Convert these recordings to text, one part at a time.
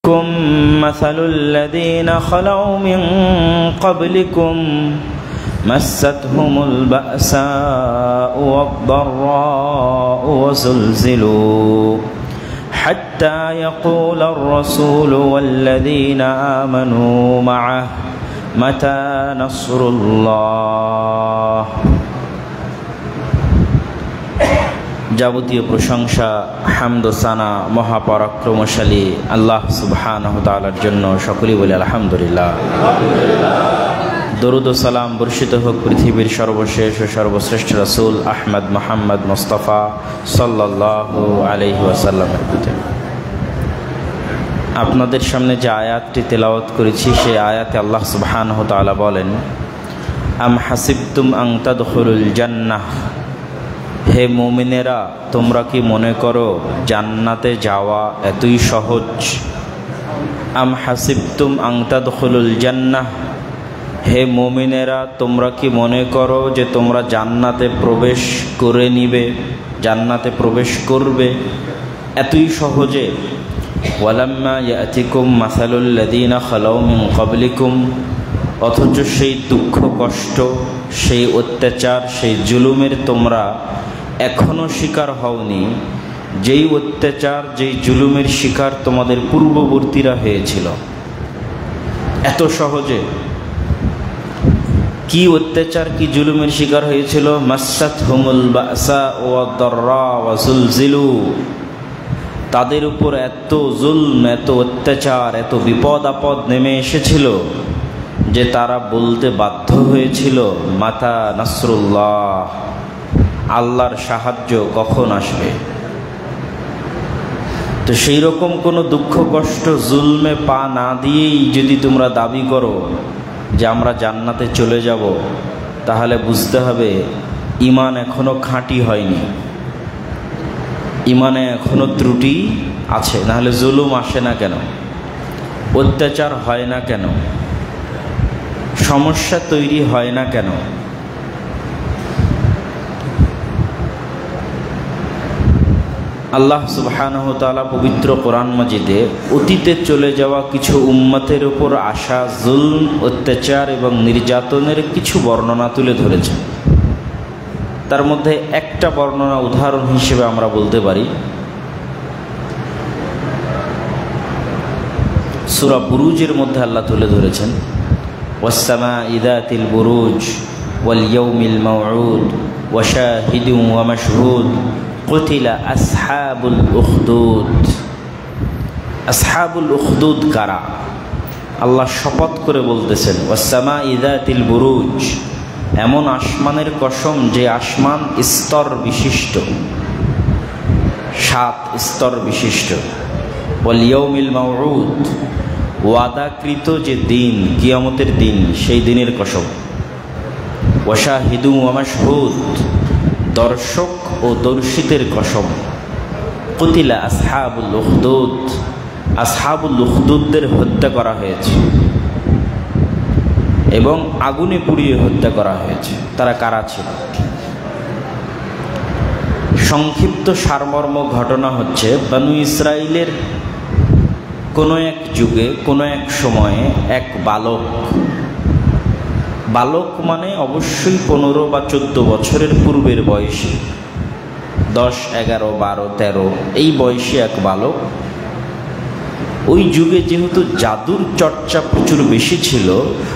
مثل الذين خلوا من قبلكم مستهم البأساء والضراء وزلزلوا حتى يقول الرسول والذين آمنوا معه متى نصر الله। যাবতীয় প্রশংসা হামদ ও সানা মহাপরাক্রমশালী আল্লাহ সুবহানাহু ওয়া তাআলার জন্য। সকলেই বলি আলহামদুলিল্লাহ। দরুদ ও সালাম বর্ষিত হোক পৃথিবীর সর্বশেষ ও সর্বশ্রেষ্ঠ রাসূল আহমদ মুহাম্মদ মুস্তাফা সাল্লাল্লাহু আলাইহি ওয়াসাল্লামের প্রতি। আপনাদের সামনে যে আয়াতটি তেলাওয়াত করেছি সেই আয়াতে আল্লাহ সুবহানাহু ওয়া তাআলা বলেন, আম হাসিবতুম আন তাদখুলুল জান্নাহ, হে মুমিনেরা তোমরা কি মনে করো জান্নাতে যাওয়া এতই সহজ? আম হাসিবতুম আন তাদখুলুল জান্নাহ, হে মুমিনেরা তোমরা কি মনে করো যে তোমরা জান্নাতে প্রবেশ করে নিবে, জান্নাতে প্রবেশ করবে এতই সহজে? ওয়ালাম্মা ইয়াতিকুম মাসালুল লাযীনা খালাউ মিন ক্বাবলিকুম, অথচ সেই দুঃখ কষ্ট, সেই অত্যাচার, সেই জুলুমের তোমরা এখনো শিকার হওনি, যেই অত্যাচার যেই জুলুমের শিকার তোমাদের পূর্ববর্তীরা হয়েছিল। এত সহজে কি অত্যাচার কি জুলুমের শিকার হয়েছিল? মাসসাতহুমুল বাসা ওয়াদ দাররা ওয়া যুলজিলু, তাদের উপর এত জুলম, এত অত্যাচার, এত বিপদ আপদ নেমে এসেছিল যে তারা বলতে বাধ্য হয়েছিল মাতা নাসরুল্লাহ, আল্লাহর সাহায্য কখন আসবে। তো সেই রকম কোনো দুঃখ কষ্ট জুলমে পা না দিয়েই যদি তোমরা দাবি করো যে আমরা জান্নাতে চলে যাব, তাহলে বুঝতে হবে ঈমান এখনো খাঁটি হয়নি, ঈমানে এখনো ত্রুটি আছে। নাহলে জুলুম আসে না কেন, অত্যাচার হয় না কেন, সমস্যা তৈরি হয় না কেন? আল্লাহ সুবহানাহু ওয়া তাআলা পবিত্র কোরআন মাজিদে অতীতে চলে যাওয়া কিছু উম্মতের উপর আসা জুলম, অত্যাচার এবং নির্যাতনের কিছু বর্ণনা তুলে ধরেছেন। তার মধ্যে একটা বর্ণনা উদাহরণ হিসেবে আমরা বলতে পারি, সূরা বুরুজের মধ্যে আল্লাহ তুলে ধরেছেন, ওয়াস-সামা'i যাতিল বুরুজ ওয়াল ইয়াউমিল মাউউদ ওয়া শাহিদিন ওয়া মাশহুদ কুতিলা আসহাবুল উখদুদ। আসহাবুল উখদুদ কারা? আল্লাহ শপথ করে বলতেছেন, ওয়াস-সামা'i যাতিল বুরুজ, এমন আসমানের কসম যে আসমান স্তর বিশিষ্ট, 7 স্তর বিশিষ্ট। ওয়াল ইয়াউমিল মাউউদ, ওয়াদাকৃত যে দিন, কিয়ামতের দিন, সেই দিনের কসম। ওয়া শাহিদু ওয়া মাশহুদ, দর্শক ও দর্শিতের কসম। কুতিলা আসহাবুল উখদুদ, আসহাবুল উখদুদদের হত্যা করা হয়েছে এবং আগুনে পুড়িয়ে হত্যা করা হয়েছে। তারা কারা ছিল? সংক্ষিপ্ত সারমর্ম ঘটনা হচ্ছে, বনু ইসরাইলের কোনো এক যুগে, কোনো এক সময়ে এক বালক, বালক মানে অবশ্যই 15 বা 14 বছরের পূর্বের বয়সী, 10, 11, 12, 13 এই বয়সী এক বালক। ওই যুগে যেহেতু জাদুর চর্চা প্রচুর বেশি ছিল,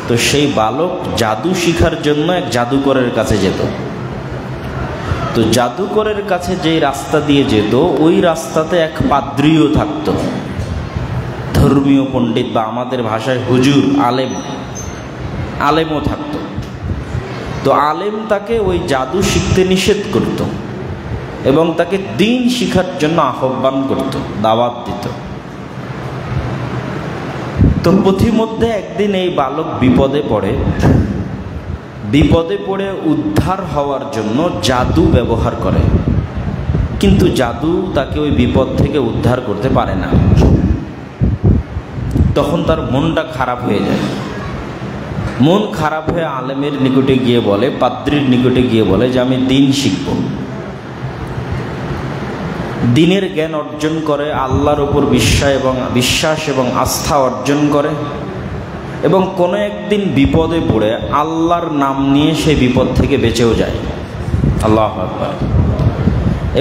তো সেই বালক জাদু শিখার জন্য এক জাদুকরের কাছে যেত। তো জাদুকরের কাছে যেই রাস্তা দিয়ে যেত, ওই রাস্তাতে এক পাদ্রীও থাকত, ধর্মীয় পণ্ডিত বা আমাদের ভাষায় হুজুর, আলেমও থাকত। তো আলেম তাকে ওই জাদু শিখতে নিষেধ করত এবং তাকে দ্বীন শিখার জন্য আহ্বান করত, দাওয়াত দিত। তো পথিমধ্যে একদিন এই বালক বিপদে পড়ে। বিপদে পড়ে উদ্ধার হওয়ার জন্য জাদু ব্যবহার করে, কিন্তু জাদু তাকে ওই বিপদ থেকে উদ্ধার করতে পারে না। তখন তার মনটা খারাপ হয়ে যায়। মন খারাপ হয়ে আলেমের নিকটে গিয়ে বলে, পাদ্রীর নিকটে গিয়ে বলে যে আমি দ্বীন শিখব। দ্বীনের জ্ঞান অর্জন করে, আল্লাহর উপর বিশ্বাস এবং আস্থা অর্জন করে এবং কোনো একদিন বিপদে পড়ে আল্লাহর নাম নিয়ে সেই বিপদ থেকে বেঁচেও যায়। আল্লাহু আকবার।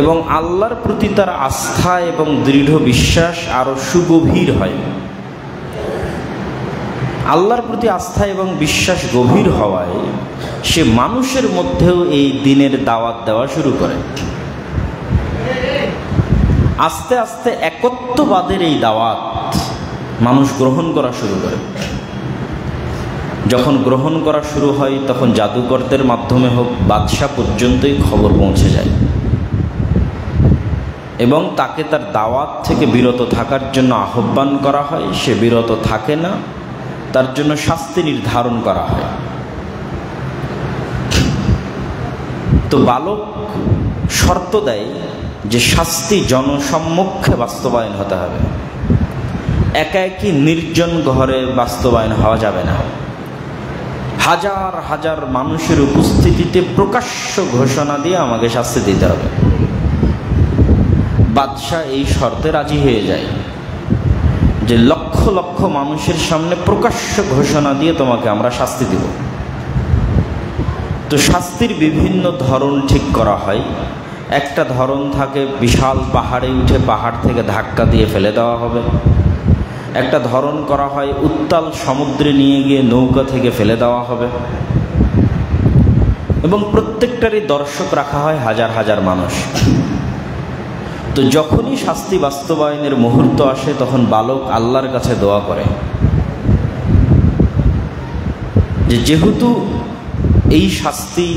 এবং আল্লাহর প্রতি তার আস্থা এবং দৃঢ় বিশ্বাস আরও সুগভীর হয়। আল্লাহর প্রতি আস্থা এবং বিশ্বাস গভীর হওয়ায় সে মানুষের মধ্যেও এই দ্বীনের দাওয়াত দেওয়া শুরু করে। আস্তে আস্তে একত্ববাদের এই দাওয়াত মানুষ গ্রহণ করা শুরু করে। যখন গ্রহণ করা শুরু হয় তখন জাদুকরদের মাধ্যমে হোক বাদশাহ পর্যন্তই খবর পৌঁছে যায় এবং তাকে তার দাওয়াত থেকে বিরত থাকার জন্য আহ্বান করা হয়। সে বিরত থাকে না, তার জন্য শাস্তি নির্ধারণ করা হয়। তো বালক শর্ত দেয় যে শাস্তি জনসম্মুখে বাস্তবায়ন হতে হবে, একা একই নির্জন ঘরে বাস্তবায়ন হওয়া যাবে না। হাজার হাজার মানুষের উপস্থিতিতে প্রকাশ্য ঘোষণা দিয়ে আমাকে শাস্তি দিতে হবে। বাদশাহ এই শর্তে রাজি হয়ে যায় যে লক্ষ লক্ষ মানুষের সামনে প্রকাশ্য ঘোষণা দিয়ে তোমাকে আমরা শাস্তি দেব। তো শাস্তির বিভিন্ন ধরন ঠিক করা হয়। একটা ধরন থাকে বিশাল পাহাড়ে উঠে পাহাড় থেকে ধাক্কা দিয়ে ফেলে দেওয়া হবে। একটা ধরন করা হয় উত্তাল সমুদ্রে নিয়ে গিয়ে নৌকা থেকে ফেলে দেওয়া হবে এবং প্রত্যেকটারই দর্শক রাখা হয় হাজার হাজার মানুষ। তো যখনই শাস্তি বাস্তবায়নের মুহূর্ত আসে তখন বালক আল্লাহর কাছে দোয়া করে যে যেহেতু এই শাস্তি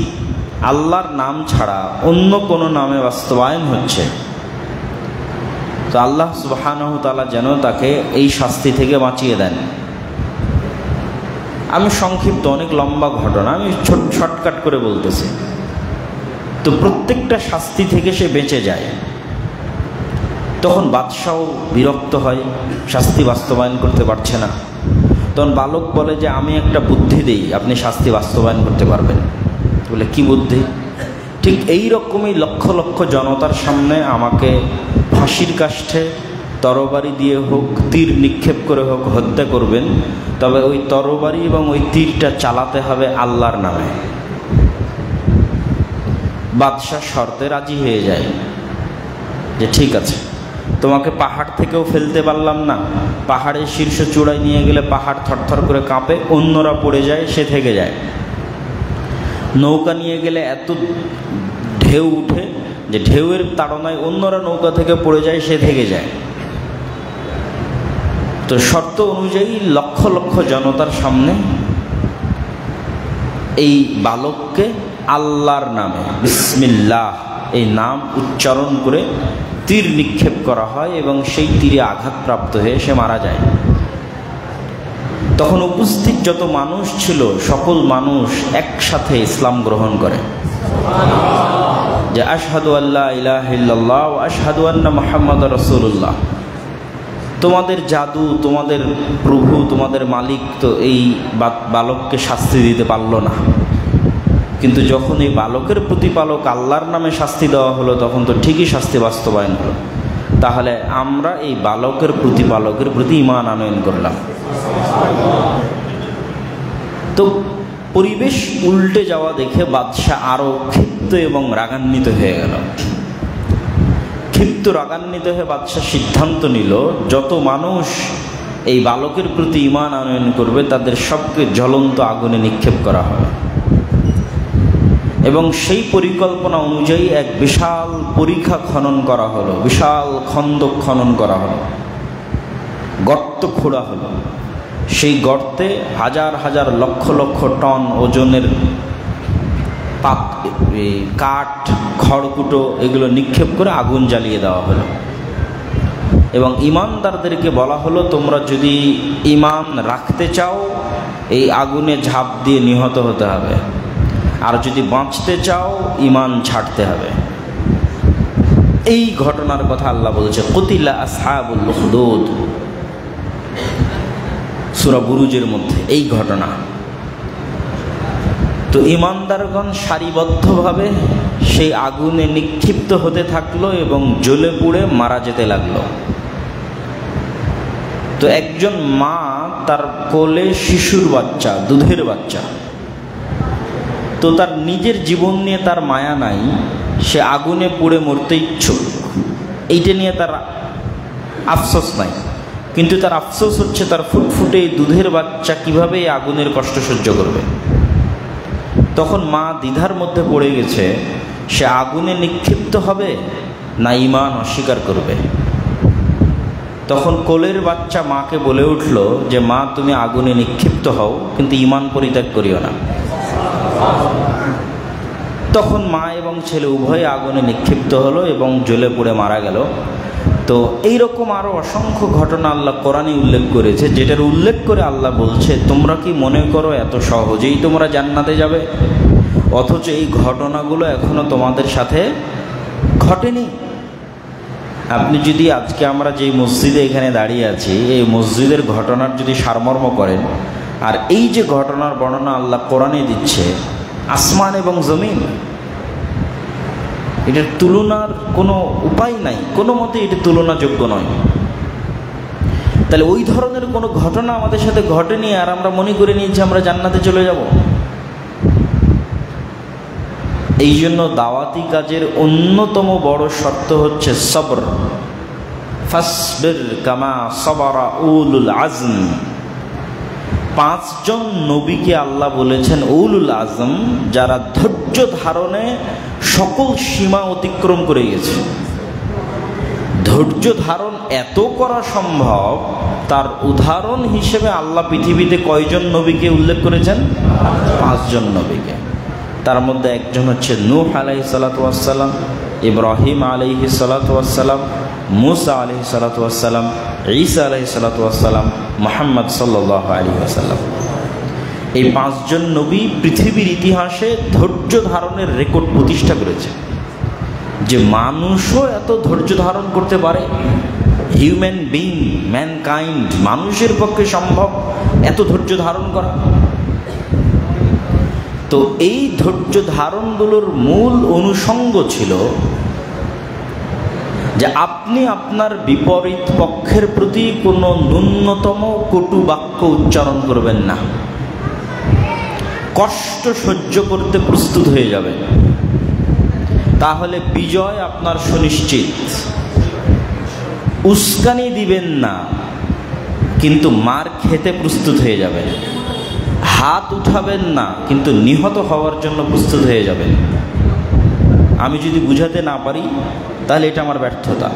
আল্লাহর নাম ছাড়া অন্য কোনো নামে বাস্তবায়ন হচ্ছে, তো আল্লাহ সুবহানাহু তাআলা যেন তাকে এই শাস্তি থেকে বাঁচিয়ে দেন। আমি সংক্ষিপ্ত, অনেক লম্বা ঘটনা, আমি শর্টকাট করে বলতেছি। তো প্রত্যেকটা শাস্তি থেকে সে বেঁচে যায়। তখন বাদশাহ বিরক্ত হয়, শাস্তি বাস্তবায়ন করতে পারছে না। তখন বালক বলে যে আমি একটা বুদ্ধি দেই, আপনি শাস্তি বাস্তবায়ন করতে পারবেন। বলে কি বুদ্ধি? ঠিক এই রকমই লক্ষ লক্ষ জনতার সামনে আমাকে ফাঁসির কাষ্ঠে তরবারি দিয়ে হোক, তীর নিক্ষেপ করে হোক হত্যা করবেন, তবে ওই তরবারি এবং ওই তীরটা চালাতে হবে আল্লাহর নামে। বাদশাহ শর্তে রাজি হয়ে যায় যে ঠিক আছে, তোমাকে পাহাড় থেকেও ফেলতে পারলাম না, পাহাড়ের শীর্ষ চূড়ায় নিয়ে গেলে পাহাড় থরথর করে কাঁপে, অন্যরা পড়ে যায়, সে থেকে যায়। নৌকা নিয়ে গেলে এত ঢেউ উঠে যে ঢেউয়ের তাড়নায় অন্যরা নৌকা থেকে পড়ে যায়, সে থেকে যায়। তো শর্ত অনুযায়ী লক্ষ লক্ষ জনতার সামনে এই বালককে আল্লাহর নামে বিসমিল্লাহ এই নাম উচ্চারণ করে তীর নিক্ষেপ করা হয় এবং সেই তীরে আঘাতপ্রাপ্ত হয়ে সে মারা যায়। তখন উপস্থিত যত মানুষ ছিল সকল মানুষ একসাথে ইসলাম গ্রহণ করে যে আশহাদু আল্লা ইলাহা ইল্লাল্লাহ ওয়া আশহাদু আন্না মুহাম্মাদুর রাসূলুল্লাহ। তোমাদের জাদু, তোমাদের প্রভু, তোমাদের মালিক তো এই বালককে শাস্তি দিতে পারল না, কিন্তু যখন এই বালকের প্রতিপালক আল্লাহর নামে শাস্তি দেওয়া হলো তখন তো ঠিকই শাস্তি বাস্তবায়ন হলো। তাহলে আমরা এই বালকের প্রতিপালকের প্রতি ঈমান আনয়ন করলাম। তো পরিবেশ উল্টে যাওয়া দেখে বাদশাহ আরো ক্ষিপ্ত এবং রাগান্বিত হয়ে গেল। ক্ষিপ্ত রাগান্বিত হয়ে বাদশাহ সিদ্ধান্ত নিল যত মানুষ এই বালকের প্রতি ঈমান আনয়ন করবে তাদের সবকে জ্বলন্ত আগুনে নিক্ষেপ করা হবে। এবং সেই পরিকল্পনা অনুযায়ী এক বিশাল পরিখা খনন করা হলো, বিশাল খন্দক খনন করা হলো, গর্ত খোঁড়া হলো। সেই গর্তে হাজার হাজার লক্ষ লক্ষ টন ওজনের কাঠ, খড়কুটো এগুলো নিক্ষেপ করে আগুন জ্বালিয়ে দেওয়া হলো এবং ঈমানদারদেরকে বলা হলো তোমরা যদি ঈমান রাখতে চাও এই আগুনে ঝাঁপ দিয়ে নিহত হতে হবে, আর যদি বাঁচতে চাও ঈমান ছাড়তে হবে। এই ঘটনার কথা আল্লাহ বলছে কুতিলা আসহাবুল উখদুদ, সূরা বুরুজের মধ্যে এই ঘটনা। তো ঈমানদারগণ সারিবদ্ধভাবে সেই আগুনে নিক্ষিপ্ত হতে থাকলো এবং জ্বলে পুড়ে মারা যেতে লাগলো। তো একজন মা, তার কোলে শিশুর বাচ্চা, দুধের বাচ্চা, তো তার নিজের জীবন নিয়ে তার মায়া নাই, সে আগুনে পুড়ে মরতে ইচ্ছুক, এইটা নিয়ে তার আফসোস নাই। কিন্তু তার আফসোস হচ্ছে তার ফুটফুটে দুধের বাচ্চা কিভাবে এই আগুনের কষ্ট সহ্য করবে। তখন মা দ্বিধার মধ্যে পড়ে গেছে, সে আগুনে নিক্ষিপ্ত হবে না ঈমান অস্বীকার করবে। তখন কোলের বাচ্চা মাকে বলে উঠল যে, মা তুমি আগুনে নিক্ষিপ্ত হও, কিন্তু ঈমান পরিত্যাগ করিও না। তখন মা এবং ছেলে উভয়ে আগুনে নিক্ষিপ্ত হলো এবং জ্বলে পুড়ে মারা গেল। তো এইরকম আরও অসংখ্য ঘটনা আল্লাহ কোরআনে উল্লেখ করেছে, যেটার উল্লেখ করে আল্লাহ বলছে, তোমরা কি মনে করো এত সহজেই তোমরা জান্নাতে যাবে? অথচ এই ঘটনাগুলো এখনো তোমাদের সাথে ঘটেনি। আপনি যদি আজকে আমরা যে মসজিদে এখানে দাঁড়িয়ে আছি, এই মসজিদের ঘটনার যদি সারমর্ম করেন, আর এই যে ঘটনার বর্ণনা আল্লাহ কোরআনে দিচ্ছে, আসমান এবং জমিন, এটার তুলনার কোনো উপায় নাই, কোনো মতে এটা তুলনাযোগ্য নয়। তাহলে ওই ধরনের কোনো ঘটনা আমাদের সাথে ঘটেনি, আর আমরা মনে করে নিই যে আমরা জান্নাতে চলে যাব। এই জন্য দাওয়াতি কাজের অন্যতম বড় শর্ত হচ্ছে সবর। ফাসবির কামা সাবারা উলুল আজম। 5 জন নবীকে আল্লাহ বলেছেন উলুল আজম, যারা ধৈর্য ধারণে সকল সীমা অতিক্রম করে গেছে। ধৈর্য ধারণ এত করা সম্ভব, তার উদাহরণ হিসেবে আল্লাহ পৃথিবীতে কয়জন নবীকে উল্লেখ করেছেন? 5 জন নবীকে। তার মধ্যে একজন হচ্ছে নূহ আলাইহিস সালাতু ওয়াস সালাম, ইব্রাহিম আলাইহিস সালাতু ওয়াস সালাম, মুসা আলাইহিস সালাতু ওয়াস সালাম, ঈসা আলাইহিস সালাতু ওয়াস সালাম, মুহাম্মদ সাল্লাল্লাহু আলাইহি ওয়াসাল্লাম। এই 5 জন নবী পৃথিবীর ইতিহাসে ধৈর্য ধারণের রেকর্ড প্রতিষ্ঠা করেছে। যে মানুষও এত ধৈর্য ধারণ করতে পারে, হিউম্যান বিং, ম্যানকাইন্ড, মানুষের পক্ষে সম্ভব এত ধৈর্য ধারণ করা। তো এই ধৈর্য ধারণগুলোর মূল অনুষঙ্গ ছিল যে আপনি আপনার বিপরীত পক্ষের প্রতি কোনো ন্যূনতম কটু বাক্য উচ্চারণ করবেন না, কষ্ট সহ্য করতে প্রস্তুত হয়ে যাবেন, তাহলে বিজয় আপনার সুনিশ্চিত। উস্কানি দিবেন না, কিন্তু মার খেতে প্রস্তুত হয়ে যাবেন। হাত উঠাবেন না, কিন্তু নিহত হওয়ার জন্য প্রস্তুত হয়ে যাবেন। আমি যদি বুঝাতে না পারি তাহলে এটা আমার ব্যর্থতা।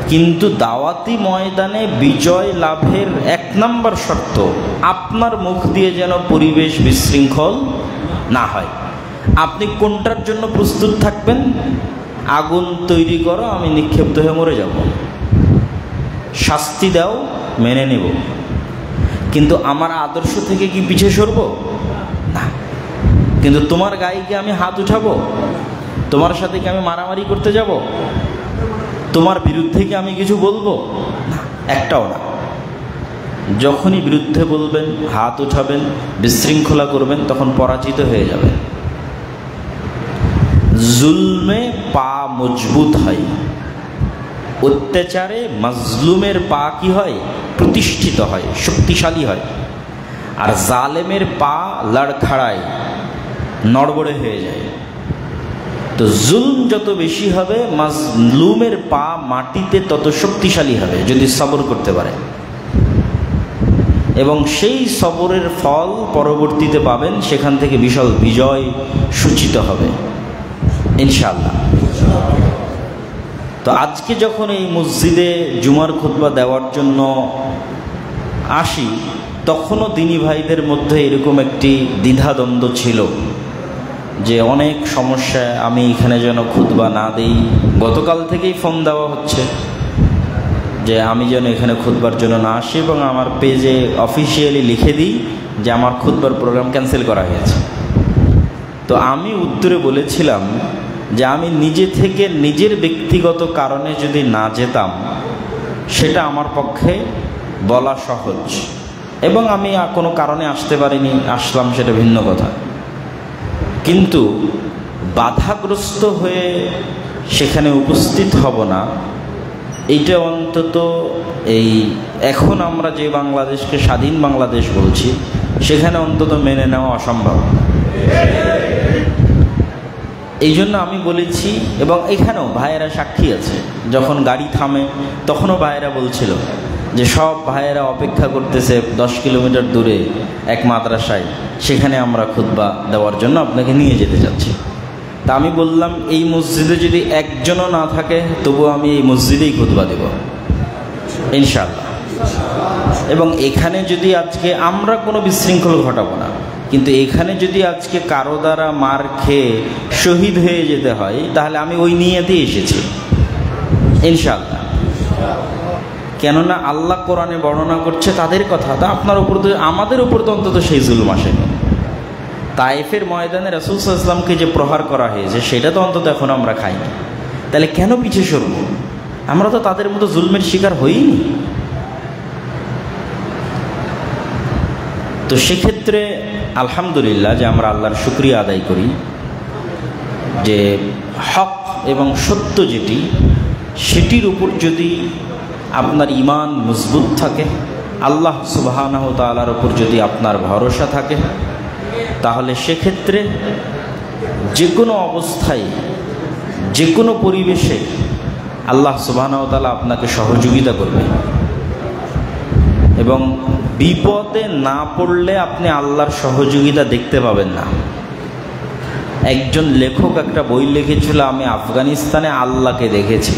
কিন্তু দাওয়াতি ময়দানে বিজয় লাভের 1 নম্বর শর্ত, আপনার মুখ দিয়ে যেন পরিবেশ বিশৃঙ্খল না হয়। আপনি কোনটার জন্য প্রস্তুত থাকবেন? আগুন তৈরি করো, আমি নিক্ষিপ্ত হয়ে মরে যাব। শাস্তি দাও, মেনে নেব, কিন্তু আমার আদর্শ থেকে কি পিছিয়ে সরব না। কিন্তু তোমার গায়ে কি আমি হাত উঠাবো? তোমার সাথে কি আমি মারামারি করতে যাব? তোমার বিরুদ্ধে কি আমি কিছু বলবো? না, একটাও না। যখনই বিরুদ্ধে বলবেন, হাত উঠাবেন, বিশৃঙ্খলা করবেন, তখন পরাজিত হয়ে যাবে। জুলমে পা মজবুত হয়, অত্যাচারে মাজলুমের পা কি হয়? প্রতিষ্ঠিত হয়, শক্তিশালী হয়। আর জালেমের পা লড়খড়ায়, নড়বড়ে হয়ে যায়। তো জুলম যত বেশি হবে, মাজলুমের পা মাটিতে তত শক্তিশালী হবে, যদি সবর করতে পারে। এবং সেই সবরের ফল পরবর্তীতে পাবেন, সেখান থেকে বিশাল বিজয় সূচিত হবে ইনশাআল্লাহ। তো আজকে যখন এই মসজিদে জুমার খুতবা দেওয়ার জন্য আসি, তখনও দিনী ভাইদের মধ্যে এরকম একটি দ্বিধাদ্বন্দ্ব ছিল যে অনেক সমস্যায় আমি এখানে যেন খুতবা না দেই। গতকাল থেকেই ফোন দেওয়া হচ্ছে যে আমি যেন এখানে খুতবার জন্য না আসি, এবং আমার পেজে অফিসিয়ালি লিখে দিই যে আমার খুতবার প্রোগ্রাম ক্যান্সেল করা হয়েছে। তো আমি উত্তরে বলেছিলাম যে আমি নিজে থেকে নিজের ব্যক্তিগত কারণে যদি না যেতাম, সেটা আমার পক্ষে বলা সহজ, এবং আমি কোনো কারণে আসতে পারিনি, আসলাম, সেটা ভিন্ন কথা। কিন্তু বাধাগ্রস্ত হয়ে সেখানে উপস্থিত হব না, এইটা অন্তত এই এখন আমরা যে বাংলাদেশকে স্বাধীন বাংলাদেশ বলছি সেখানে অন্তত মেনে নেওয়া অসম্ভব। এই জন্য আমি বলেছি, এবং এখানেও ভাইয়েরা সাক্ষী আছে, যখন গাড়ি থামে তখনও ভাইয়েরা বলছিল যে সব ভাইয়েরা অপেক্ষা করতেছে 10 কিলোমিটার দূরে এক মাদ্রাসায়, সেখানে আমরা খুতবা দেওয়ার জন্য আপনাকে নিয়ে যেতে চাচ্ছি। তা আমি বললাম এই মসজিদে যদি একজনও না থাকে তবুও আমি এই মসজিদেই খুতবা দেব ইনশাআল্লাহ। এবং এখানে যদি আজকে আমরা কোনো বিশৃঙ্খল ঘটাবো না, কিন্তু এখানে যদি আজকে কারো দ্বারা মার খেয়ে শহীদ হয়ে যেতে হয় তাহলে আমি ওই নিয়তেই এসেছি ইনশাআল্লাহ। কেননা আল্লাহ কোরআনে বর্ণনা করছে তাদের কথা, তা আপনার উপর তো আমাদের উপর তো অন্তত সেই জুলুম আসেনি। তায়েফের ময়দানে রাসূল সাল্লাল্লাহু আলাইহি ওয়াসাল্লামকে যে প্রহার করা হয়েছে সেটা তো অন্তত এখন আমরা খাইনি, তাহলে কেন পিছিয়ে সরব? আমরা তো তাদের মতো জুলমের শিকার হইনি। তো সেক্ষেত্রে আলহামদুলিল্লাহ যে আমরা আল্লাহর শুকরিয়া আদায় করি যে হক এবং সত্য যেটি, সেটির উপর যদি আপনার ঈমান মজবুত থাকে, আল্লাহ সুবহানাহু ওয়া তাআলার উপর যদি আপনার ভরসা থাকে, তাহলে সেক্ষেত্রে যে কোনো অবস্থায় যে কোনো পরিবেশে আল্লাহ সুবহানাহু ওয়া তাআলা আপনাকে সহযোগিতা করবে। এবং বিপদে না পড়লে আপনি আল্লাহর সহযোগিতা দেখতে পাবেন না। একজন লেখক একটা বই লিখেছিল, আমি আফগানিস্তানে আল্লাহকে দেখেছি।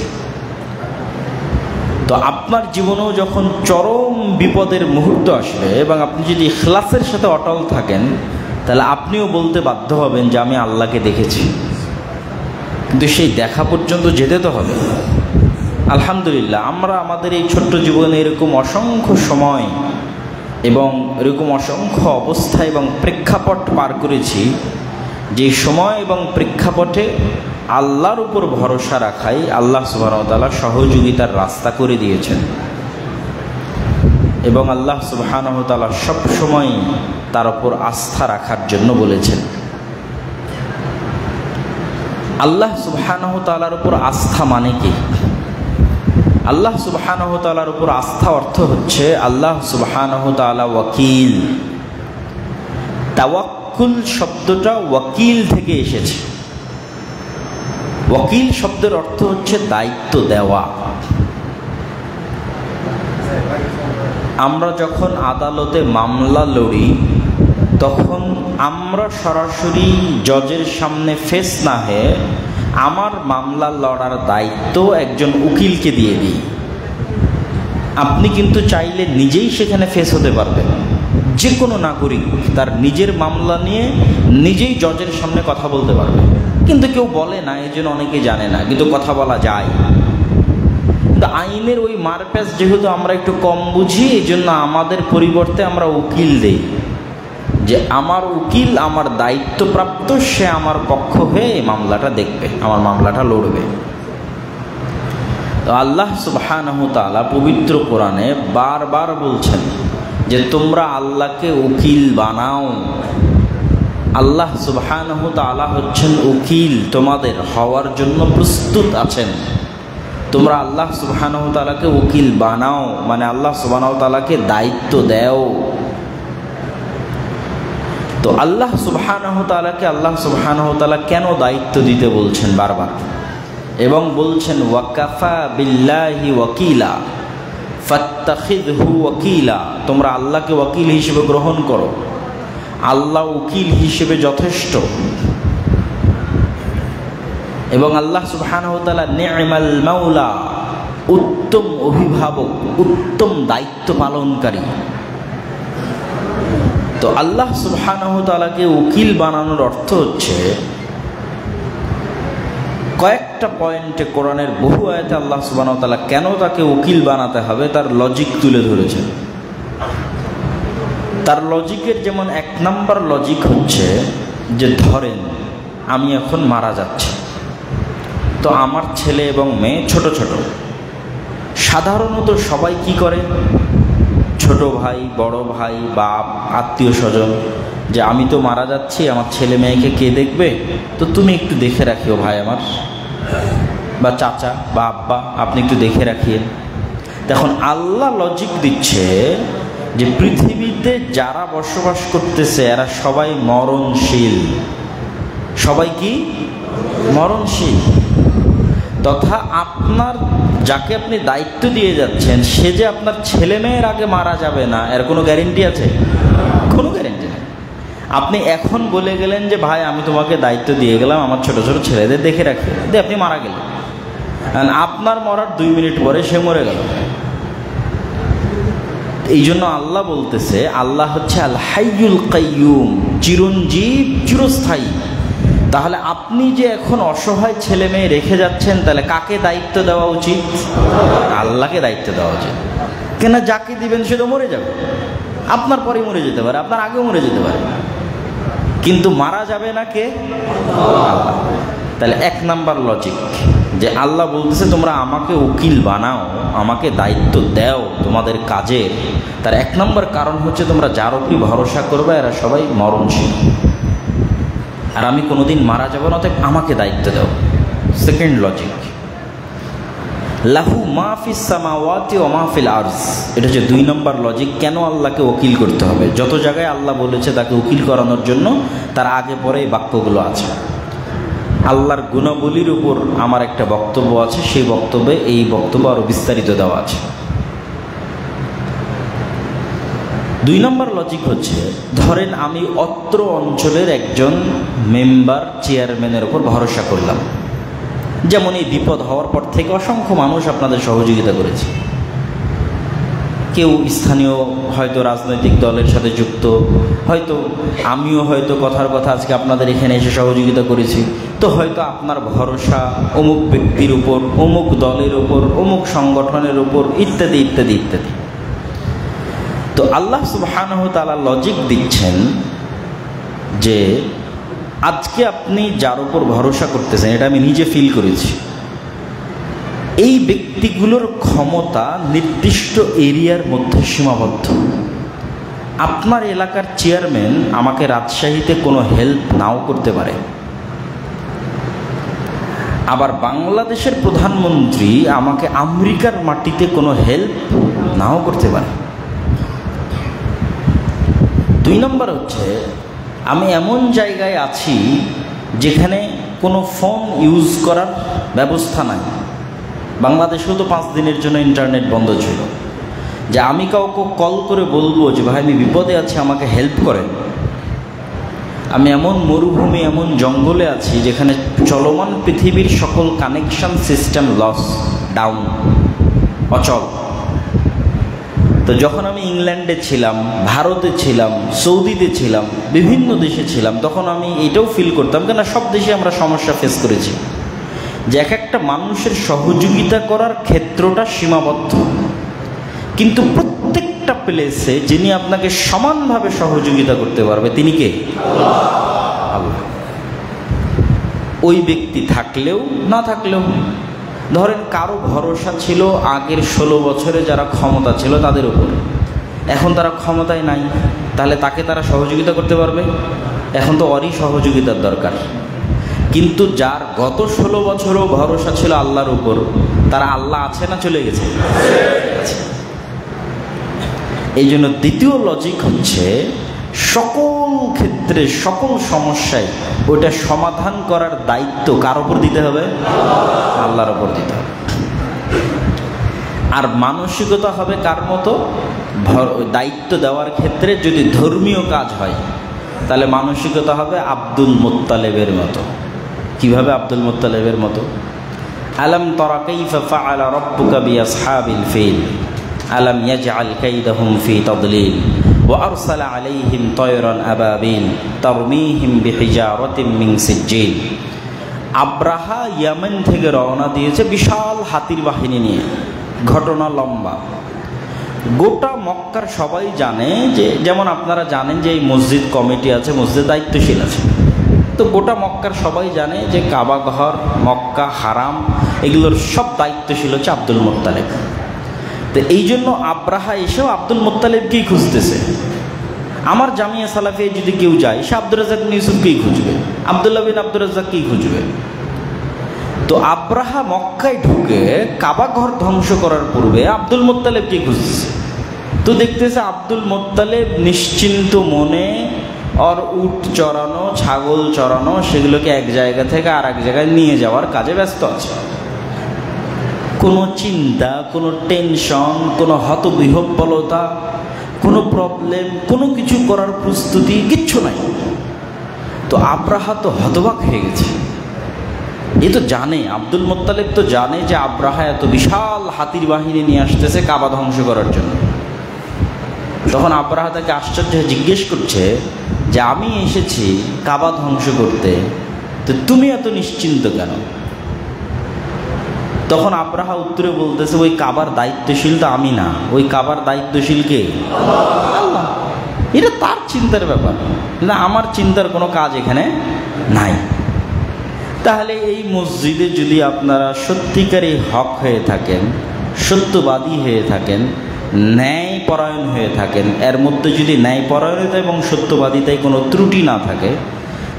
তো আপনার জীবনেও যখন চরম বিপদের মুহূর্ত আসবে এবং আপনি যদি ইখলাসের সাথে অটল থাকেন, তাহলে আপনিও বলতে বাধ্য হবেন যে আমি আল্লাহকে দেখেছি। কিন্তু সেই দেখা পর্যন্ত যেতে তো হবে। আলহামদুলিল্লাহ আমরা আমাদের এই ছোট্ট জীবনে এরকম অসংখ্য সময় এবং এরকম অসংখ্য অবস্থা এবং প্রেক্ষাপট পার করেছি, যে সময় এবং প্রেক্ষাপটে আল্লাহর উপর ভরসা রাখাই আল্লাহ সুবহানাহু ওয়া তাআলা সহযোগিতার রাস্তা করে দিয়েছেন। এবং আল্লাহ সুবহানাহু ওয়া তাআলা সবসময় তার উপর আস্থা রাখার জন্য বলেছেন। আল্লাহ সুবহানাহু ওয়া তাআলার উপর আস্থা মানে কি? আল্লাহ সুবহানাহু ওয়া তাআলার উপর আস্থা অর্থ হচ্ছে আল্লাহ সুবহানাহু ওয়া তাআলা ওয়াকিল। তাওয়াক্কুল শব্দটা ওয়াকিল থেকে এসেছে। ওয়াকিল শব্দের অর্থ হচ্ছে দায়িত্ব দেওয়া। আমরা যখন আদালতে মামলা লড়ি তখন আমরা সরাসরি জজের সামনে ফেস না হয়ে আমার মামলা লড়ার দায়িত্ব একজন উকিলকে দিয়ে দিই। আপনি কিন্তু চাইলে নিজেই সেখানে ফেস হতে পারবেন। যে কোনো নাগরিক তার নিজের মামলা নিয়ে নিজেই জজের সামনে কথা বলতে পারবে, কিন্তু কেউ বলে না, এই জন্য অনেকে জানে না, কিন্তু কথা বলা যায়। কিন্তু আইনের ওই মারপ্যাচ যেহেতু আমরা একটু কম বুঝি, এই জন্য আমাদের পরিবর্তে আমরা উকিল দেই, যে আমার উকিল আমার দায়িত্বপ্রাপ্ত, সে আমার পক্ষ হয়ে এই মামলাটা দেখবে, আমার মামলাটা লড়বে। তো আল্লাহ সুবহানাহু ওয়া তাআলা পবিত্র কোরআনে বারবার বলছেন যে তোমরা আল্লাহকে উকিল বানাও। আল্লাহ সুবহানাহু ওয়া তাআলা হচ্ছেন উকিল, তোমাদের হওয়ার জন্য প্রস্তুত আছেন। তোমরা আল্লাহ সুবহানাহু ওয়া তাআলাকে উকিল বানাও, মানে আল্লাহ সুবহানাহু ওয়া তাআলাকে দায়িত্ব দাও। তো আল্লাহ সুবহানাহু ওয়া তাআলাকে আল্লাহ সুবহানাহু ওয়া তাআলা কেন দায়িত্ব দিতে বলছেন বারবার, এবং বলছেন ওয়াকাফা বিল্লাহি ওয়াকিলা ফাত্তাখিযহু ওয়াকিলা, তোমরা আল্লাহকে ওয়াকিল হিসেবে গ্রহণ করো, আল্লাহ উকিল হিসেবে যথেষ্ট। এবং আল্লাহ সুবহানাহু ওয়া তাআলা নি'মাল মাওলা, উত্তম অভিভাবক, উত্তম দায়িত্ব পালনকারী। তো আল্লাহ সুবহানাহু ওয়া তাআলাকে উকিল বানানোর অর্থ হচ্ছে কয়েকটা পয়েন্টে কোরআনের বহু আয়াতে আল্লাহ সুবহানাহু ওয়া তাআলা কেন তাকে উকিল বানাতে হবে তার লজিক তুলে ধরেছেন। তার লজিকের যেমন 1 নম্বর লজিক হচ্ছে যে ধরেন আমি এখন মারা যাচ্ছি, তো আমার ছেলে এবং মেয়ে ছোট ছোট। সাধারণত সবাই কি করে, ছোট ভাই, বড় ভাই, বাপ, আত্মীয় স্বজন যে আমি তো মারা যাচ্ছি, আমার ছেলে মেয়েকে কে দেখবে, তো তুমি একটু দেখে রাখিও ভাই আমার, বা চাচা বা আব্বা, আপনি একটু দেখে রাখিয়েন। তখন আল্লাহ লজিক দিচ্ছে যে পৃথিবীতে যারা বসবাস করতেছে এরা সবাই মরণশীল। সবাই কি মরণশীল। তথা আপনার যাকে আপনি দায়িত্ব দিয়ে যাচ্ছেন সে যে আপনার ছেলে মেয়ের আগে মারা যাবে না, এর কোনো গ্যারেন্টি আছে? কোনো গ্যারেন্টি নেই। আপনি এখন বলে গেলেন যে ভাই আমি তোমাকে দায়িত্ব দিয়ে গেলাম আমার ছোট ছোট ছেলেদের দেখে রাখি, আপনি মারা গেলেন, আপনার মরার 2 মিনিট পরে সে মরে গেল। এই জন্য আল্লাহ বলতেছে, আল্লাহ হচ্ছে আল হাইয়ুল কাইয়ুম, চিরঞ্জীব, চিরস্থায়ী। তাহলে আপনি যে এখন অসহায় ছেলে মেয়ে রেখে যাচ্ছেন, তাহলে কাকে দায়িত্ব দেওয়া উচিত? আল্লাহকে দায়িত্ব দেওয়া উচিত। কেন, যাকে দিবেন সে তো মরে যাবে, আপনার পরে মরে যেতে পারে, আপনার আগেও মরে যেতে পারে, কিন্তু মারা যাবে না কে? আল্লাহ। তাহলে 1 নাম্বার লজিক যে আল্লাহ বলতেছে তোমরা আমাকে উকিল বানাও, আমাকে দায়িত্ব দাও তোমাদের কাজের, তার 1 নম্বর কারণ হচ্ছে তোমরা যার উপরই ভরসা করবে এরা সবাই মরণশীল, আর আমি কোনোদিন মারা যাব না, তাই আমাকে দায়িত্ব দাও। সেকেন্ড লজিক, লাহু মা ফিস সামাওয়াতি ওয়া মা ফিল আরজ, এটা হচ্ছে 2 নম্বর লজিক। কেন আল্লাহকে ওকিল করতে হবে? যত জায়গায় আল্লাহ বলেছে তাকে উকিল করানোর জন্য, তার আগে পরে এই বাক্যগুলো আছে। আল্লাহর গুণাবলীর উপর আমার একটা বক্তব্য আছে, সেই বক্তব্যে এই বক্তব্য আরও বিস্তারিত দেওয়া আছে। 2 নম্বর লজিক হচ্ছে, ধরেন আমি অত্র অঞ্চলের একজন মেম্বার চেয়ারম্যানের উপর ভরসা করলাম, যেমন এই বিপদ হওয়ার পর থেকে অসংখ্য মানুষ আপনাদের সহযোগিতা করেছে, কেউ স্থানীয় হয়তো রাজনৈতিক দলের সাথে যুক্ত, হয়তো আমিও হয়তো কথার কথা আজকে আপনাদের এখানে এসে সহযোগিতা করেছি, তো হয়তো আপনার ভরসা অমুক ব্যক্তির উপর, অমুক দলের উপর, অমুক সংগঠনের উপর, ইত্যাদি ইত্যাদি ইত্যাদি। তো আল্লাহ সুবহানাহু ওয়া তাআলা লজিক দিচ্ছেন যে আজকে আপনি যার উপর ভরসা করতেছেন, এটা আমি নিজে ফিল করেছি, এই ব্যক্তিগুলোর ক্ষমতা নির্দিষ্ট এরিয়ার মধ্যে সীমাবদ্ধ। আপনার এলাকার চেয়ারম্যান আমাকে রাজশাহীতে কোনো হেল্প নাও করতে পারে, আবার বাংলাদেশের প্রধানমন্ত্রী আমাকে আমেরিকার মাটিতে কোনো হেল্প নাও করতে পারে। 2 নম্বর হচ্ছে, আমি এমন জায়গায় আছি যেখানে কোনো ফোন ইউজ করার ব্যবস্থা নাই। বাংলাদেশেও তো 5 দিনের জন্য ইন্টারনেট বন্ধ ছিল, যে আমি কাউকে কল করে বলবো যে ভাই আমি বিপদে আছি, আমাকে হেল্প করেন। আমি এমন মরুভূমি, এমন জঙ্গলে আছি যেখানে চলমান পৃথিবীর সকল কানেকশন সিস্টেম লস, ডাউন, অচল। তো যখন আমি ইংল্যান্ডে ছিলাম, ভারতে ছিলাম, সৌদিতে ছিলাম, বিভিন্ন দেশে ছিলাম, তখন আমি এটাও ফিল করতাম, কেন সব দেশে আমরা সমস্যা ফেস করেছি, যে এক একটা মানুষের সহযোগিতা করার ক্ষেত্রটা সীমাবদ্ধ, কিন্তু প্রত্যেকটা প্লেসে যিনি আপনাকে সমানভাবে সহযোগিতা করতে পারবে তিনি কে? আল্লাহ। ওই ব্যক্তি থাকলেও না থাকলেও, ধরেন কারো ভরসা ছিল আগের 16 বছরে যারা ক্ষমতা ছিল তাদের উপর, এখন তারা ক্ষমতায় নাই, তাহলে তাকে তারা সহযোগিতা করতে পারবে? এখন তো ওরই সহযোগিতার দরকার। কিন্তু যার গত 16 বছরও ভরসা ছিল আল্লাহর উপর, তারা আল্লাহ আছে না চলে গেছে? এই জন্য দ্বিতীয় লজিক হচ্ছে, সকল ক্ষেত্রে সকল সমস্যায় ওইটা সমাধান করার দায়িত্ব কার উপর দিতে হবে? আল্লাহর উপর দিতে হবে। আর মানসিকতা হবে কার মতো? দায়িত্ব দেওয়ার ক্ষেত্রে যদি ধর্মীয় কাজ হয়, তাহলে মানসিকতা হবে আব্দুল মুত্তালিবের মতো। কিভাবে আব্দুল মুত্তালিবের মতো? আলাম তারা কাইফা ফাআলা রাব্বুকা বিআসহাবিল ফিল আলাম ইয়াজআল কাইদাহুম ফি তাদলিল ওয়া আরসালা আলাইহিম তায়রান আবাবিল তারমিহিম বিহিজারাতিন মিন সিজ্জিল। আব্রাহা ইয়ামেন থেকে রওনা দিয়েছে বিশাল হাতির বাহিনী নিয়ে। ঘটনা লম্বা, গোটা মক্কার সবাই জানে যে, যেমন আপনারা জানেন যে এই মসজিদ কমিটি আছে, মসজিদ দায়িত্বশীল আছে, তো গোটা মক্কার সবাই জানে যে কাবা ঘর, মক্কা হারাম, এগুলোর সব দায়িত্বশীল হচ্ছে আব্দুল মুত্তালিব। তো এই জন্য আব্রাহা এসেও আব্দুল মুত্তালিবকেই খুঁজতেছে। আমার জামিয়া সালাফিয়ায় যদি কেউ যায়, সে আব্দুর রাজ্জাক বিন ইউসুফকেই খুঁজবে, আব্দুল্লাহ বিন আব্দুর রাজ্জাককেই খুঁজবে। তো আব্রাহা মক্কায় ঢুকে কাবা ঘর ধ্বংস করার পূর্বে আব্দুল মুত্তালিবকে খুঁজছে। তো দেখতেছে আব্দুল মুত্তালিব নিশ্চিন্ত মনে আর উট চড়ানো, ছাগল চড়ানো, সেগুলোকে এক জায়গা থেকে আর এক জায়গায় নিয়ে যাওয়ার কাজে ব্যস্ত আছে। কোনো চিন্তা, কোনো টেনশন, কোনো হতবিহ্বলতা, কোনো প্রবলেম, কোনো কিছু করার প্রস্তুতি কিচ্ছু নাই। তো আব্রাহা তো হতবাক হয়ে গেছে। এ তো জানে, আব্দুল মুত্তালিব তো জানে যে আব্রাহা এত বিশাল হাতির বাহিনী নিয়ে আসতেছে কাবা ধ্বংস করার জন্য। তখন আব্রাহা তাকে আশ্চর্য জিজ্ঞেস করছে যে আমি এসেছি কাবা ধ্বংস করতে, তো তুমি এত নিশ্চিন্ত কেন? তখন আব্রাহা উত্তরে বলতেছে, ওই কাবার দায়িত্বশীল তো আমি না, ওই কাবার দায়িত্বশীল কে? আল্লাহ। এটা তার চিন্তার ব্যাপার, না আমার চিন্তার কোনো কাজ এখানে নাই। তাহলে এই মসজিদে যদি আপনারা সত্যিকারই হক হয়ে থাকেন, সত্যবাদী হয়ে থাকেন, ন্যায়পরায়ণ হয়ে থাকেন, এর মধ্যে যদি ন্যায়পরায়ণতা এবং সত্যবাদিতায় কোনো ত্রুটি না থাকে,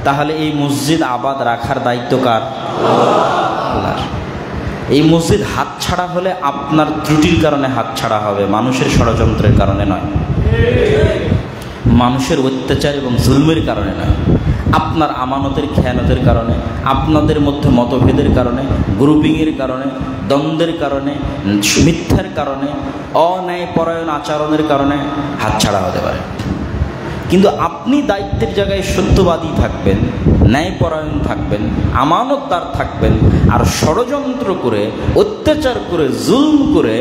তাহলে এই মসজিদ আবাদ রাখার দায়িত্ব কার? আল্লাহর। এই মসজিদ হাতছাড়া হলে আপনার ত্রুটির কারণে হাতছাড়া হবে, মানুষের ষড়যন্ত্রের কারণে নয়, মানুষের অত্যাচার এবং জুলমের কারণে নয়, আপনার আমানতের খেয়ানতের কারণে, আপনাদের মধ্যে মতভেদের কারণে, গ্রুপিংয়ের কারণে, দ্বন্দ্বের কারণে, মিথ্যার কারণে, অন্যায়পরায়ণ আচরণের কারণে হাতছাড়া হতে পারে। কিন্তু আপনি দায়িত্বের জায়গায় সত্যবাদী থাকবেন, ন্যায়পরায়ণ থাকবেন, আমানতদার থাকবেন, আর ষড়যন্ত্র করে, অত্যাচার করে, জুলম করে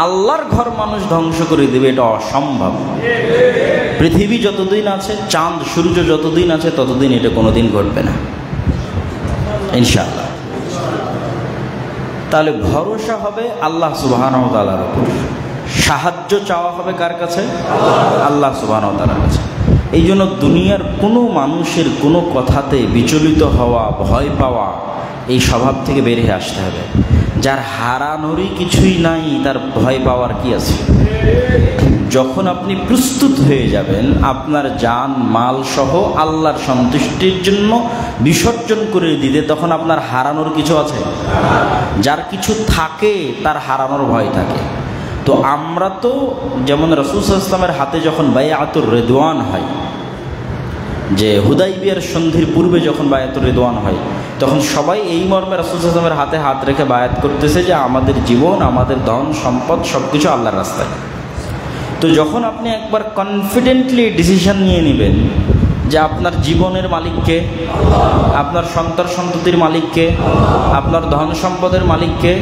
আল্লাহর ঘর মানুষ ধ্বংস করে দেবে, এটা অসম্ভব। পৃথিবী যতদিন আছে, চাঁদ সূর্য যতদিন আছে, ততদিন এটা কোনোদিন ঘটবে না ইনশাআল্লাহ। তাহলে ভরসা হবে আল্লাহ সুবহানাহু ওয়া তাআলার উপর, সাহায্য চাওয়া হবে কার কাছে? আল্লাহ সুবহানাহু ওয়া তাআলার কাছে। এই জন্য দুনিয়ার কোনো মানুষের কোনো কথাতে বিচলিত হওয়া, ভয় পাওয়া, এই স্বভাব থেকে বের হয়ে আসতে হবে। যার হারানোরই কিছুই নাই, তার ভয় পাওয়ার কি আছে? যখন আপনি প্রস্তুত হয়ে যাবেন আপনার জান মাল সহ আল্লাহর সন্তুষ্টির জন্য বিসর্জন করে দিতে, তখন আপনার হারানোর কিছু আছে? যার কিছু থাকে তার হারানোর ভয় থাকে। তো আমরা তো যেমন রাসূল সাল্লাল্লাহু আলাইহি ওয়াসাল্লামের হাতে যখন বায়আতুর রিদওয়ান হয়, যে হুদাইবিয়ার সন্ধির পূর্বে যখন বায়আতুর রিদওয়ান হয়, তখন সবাই এই মর্মে রাসূল সাল্লাল্লাহু আলাইহি ওয়াসাল্লামের হাতে হাত রেখে বায়াত করতেছে যে আমাদের জীবন, আমাদের ধন সম্পদ সব কিছু আল্লাহর রাস্তায়। তো যখন আপনি একবার কনফিডেন্টলি ডিসিশন নিয়ে নেবেন যে আপনার জীবনের মালিককে, আপনার সন্তান সন্ততির মালিককে, আপনার ধন সম্পদের মালিককে,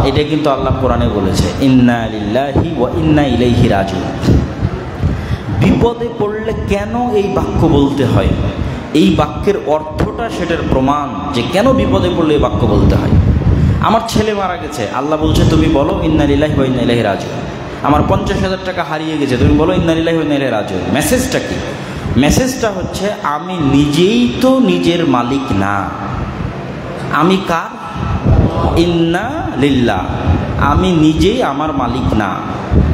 এটা কিন্তু আল্লাহ কোরআনে বলেছে, ইন্না লিল্লাহি ওয়া ইন্না ইলাইহি রাজিউন। বিপদে পড়লে কেন এই বাক্য বলতে হয়, এই বাক্যের অর্থটা সেটার প্রমাণ যে কেন বিপদে পড়লে এই বাক্য বলতে হয়। আমার ছেলে মারা গেছে, আল্লাহ বলছে তুমি বলো ইন্না লিল্লাহি ওয়া ইন্না ইলাইহি রাজিউন। আমার 50,000 টাকা হারিয়ে গেছে, তুমি বলো ইন্না লিল্লাহি ওয়া ইন্না ইলাইহি রাজিউন। মেসেজটা কি? মেসেজটা হচ্ছে আমি নিজেই তো নিজের মালিক না, আমি কার? ইন্না লিল্লাহ। আমি নিজেই আমার মালিক না।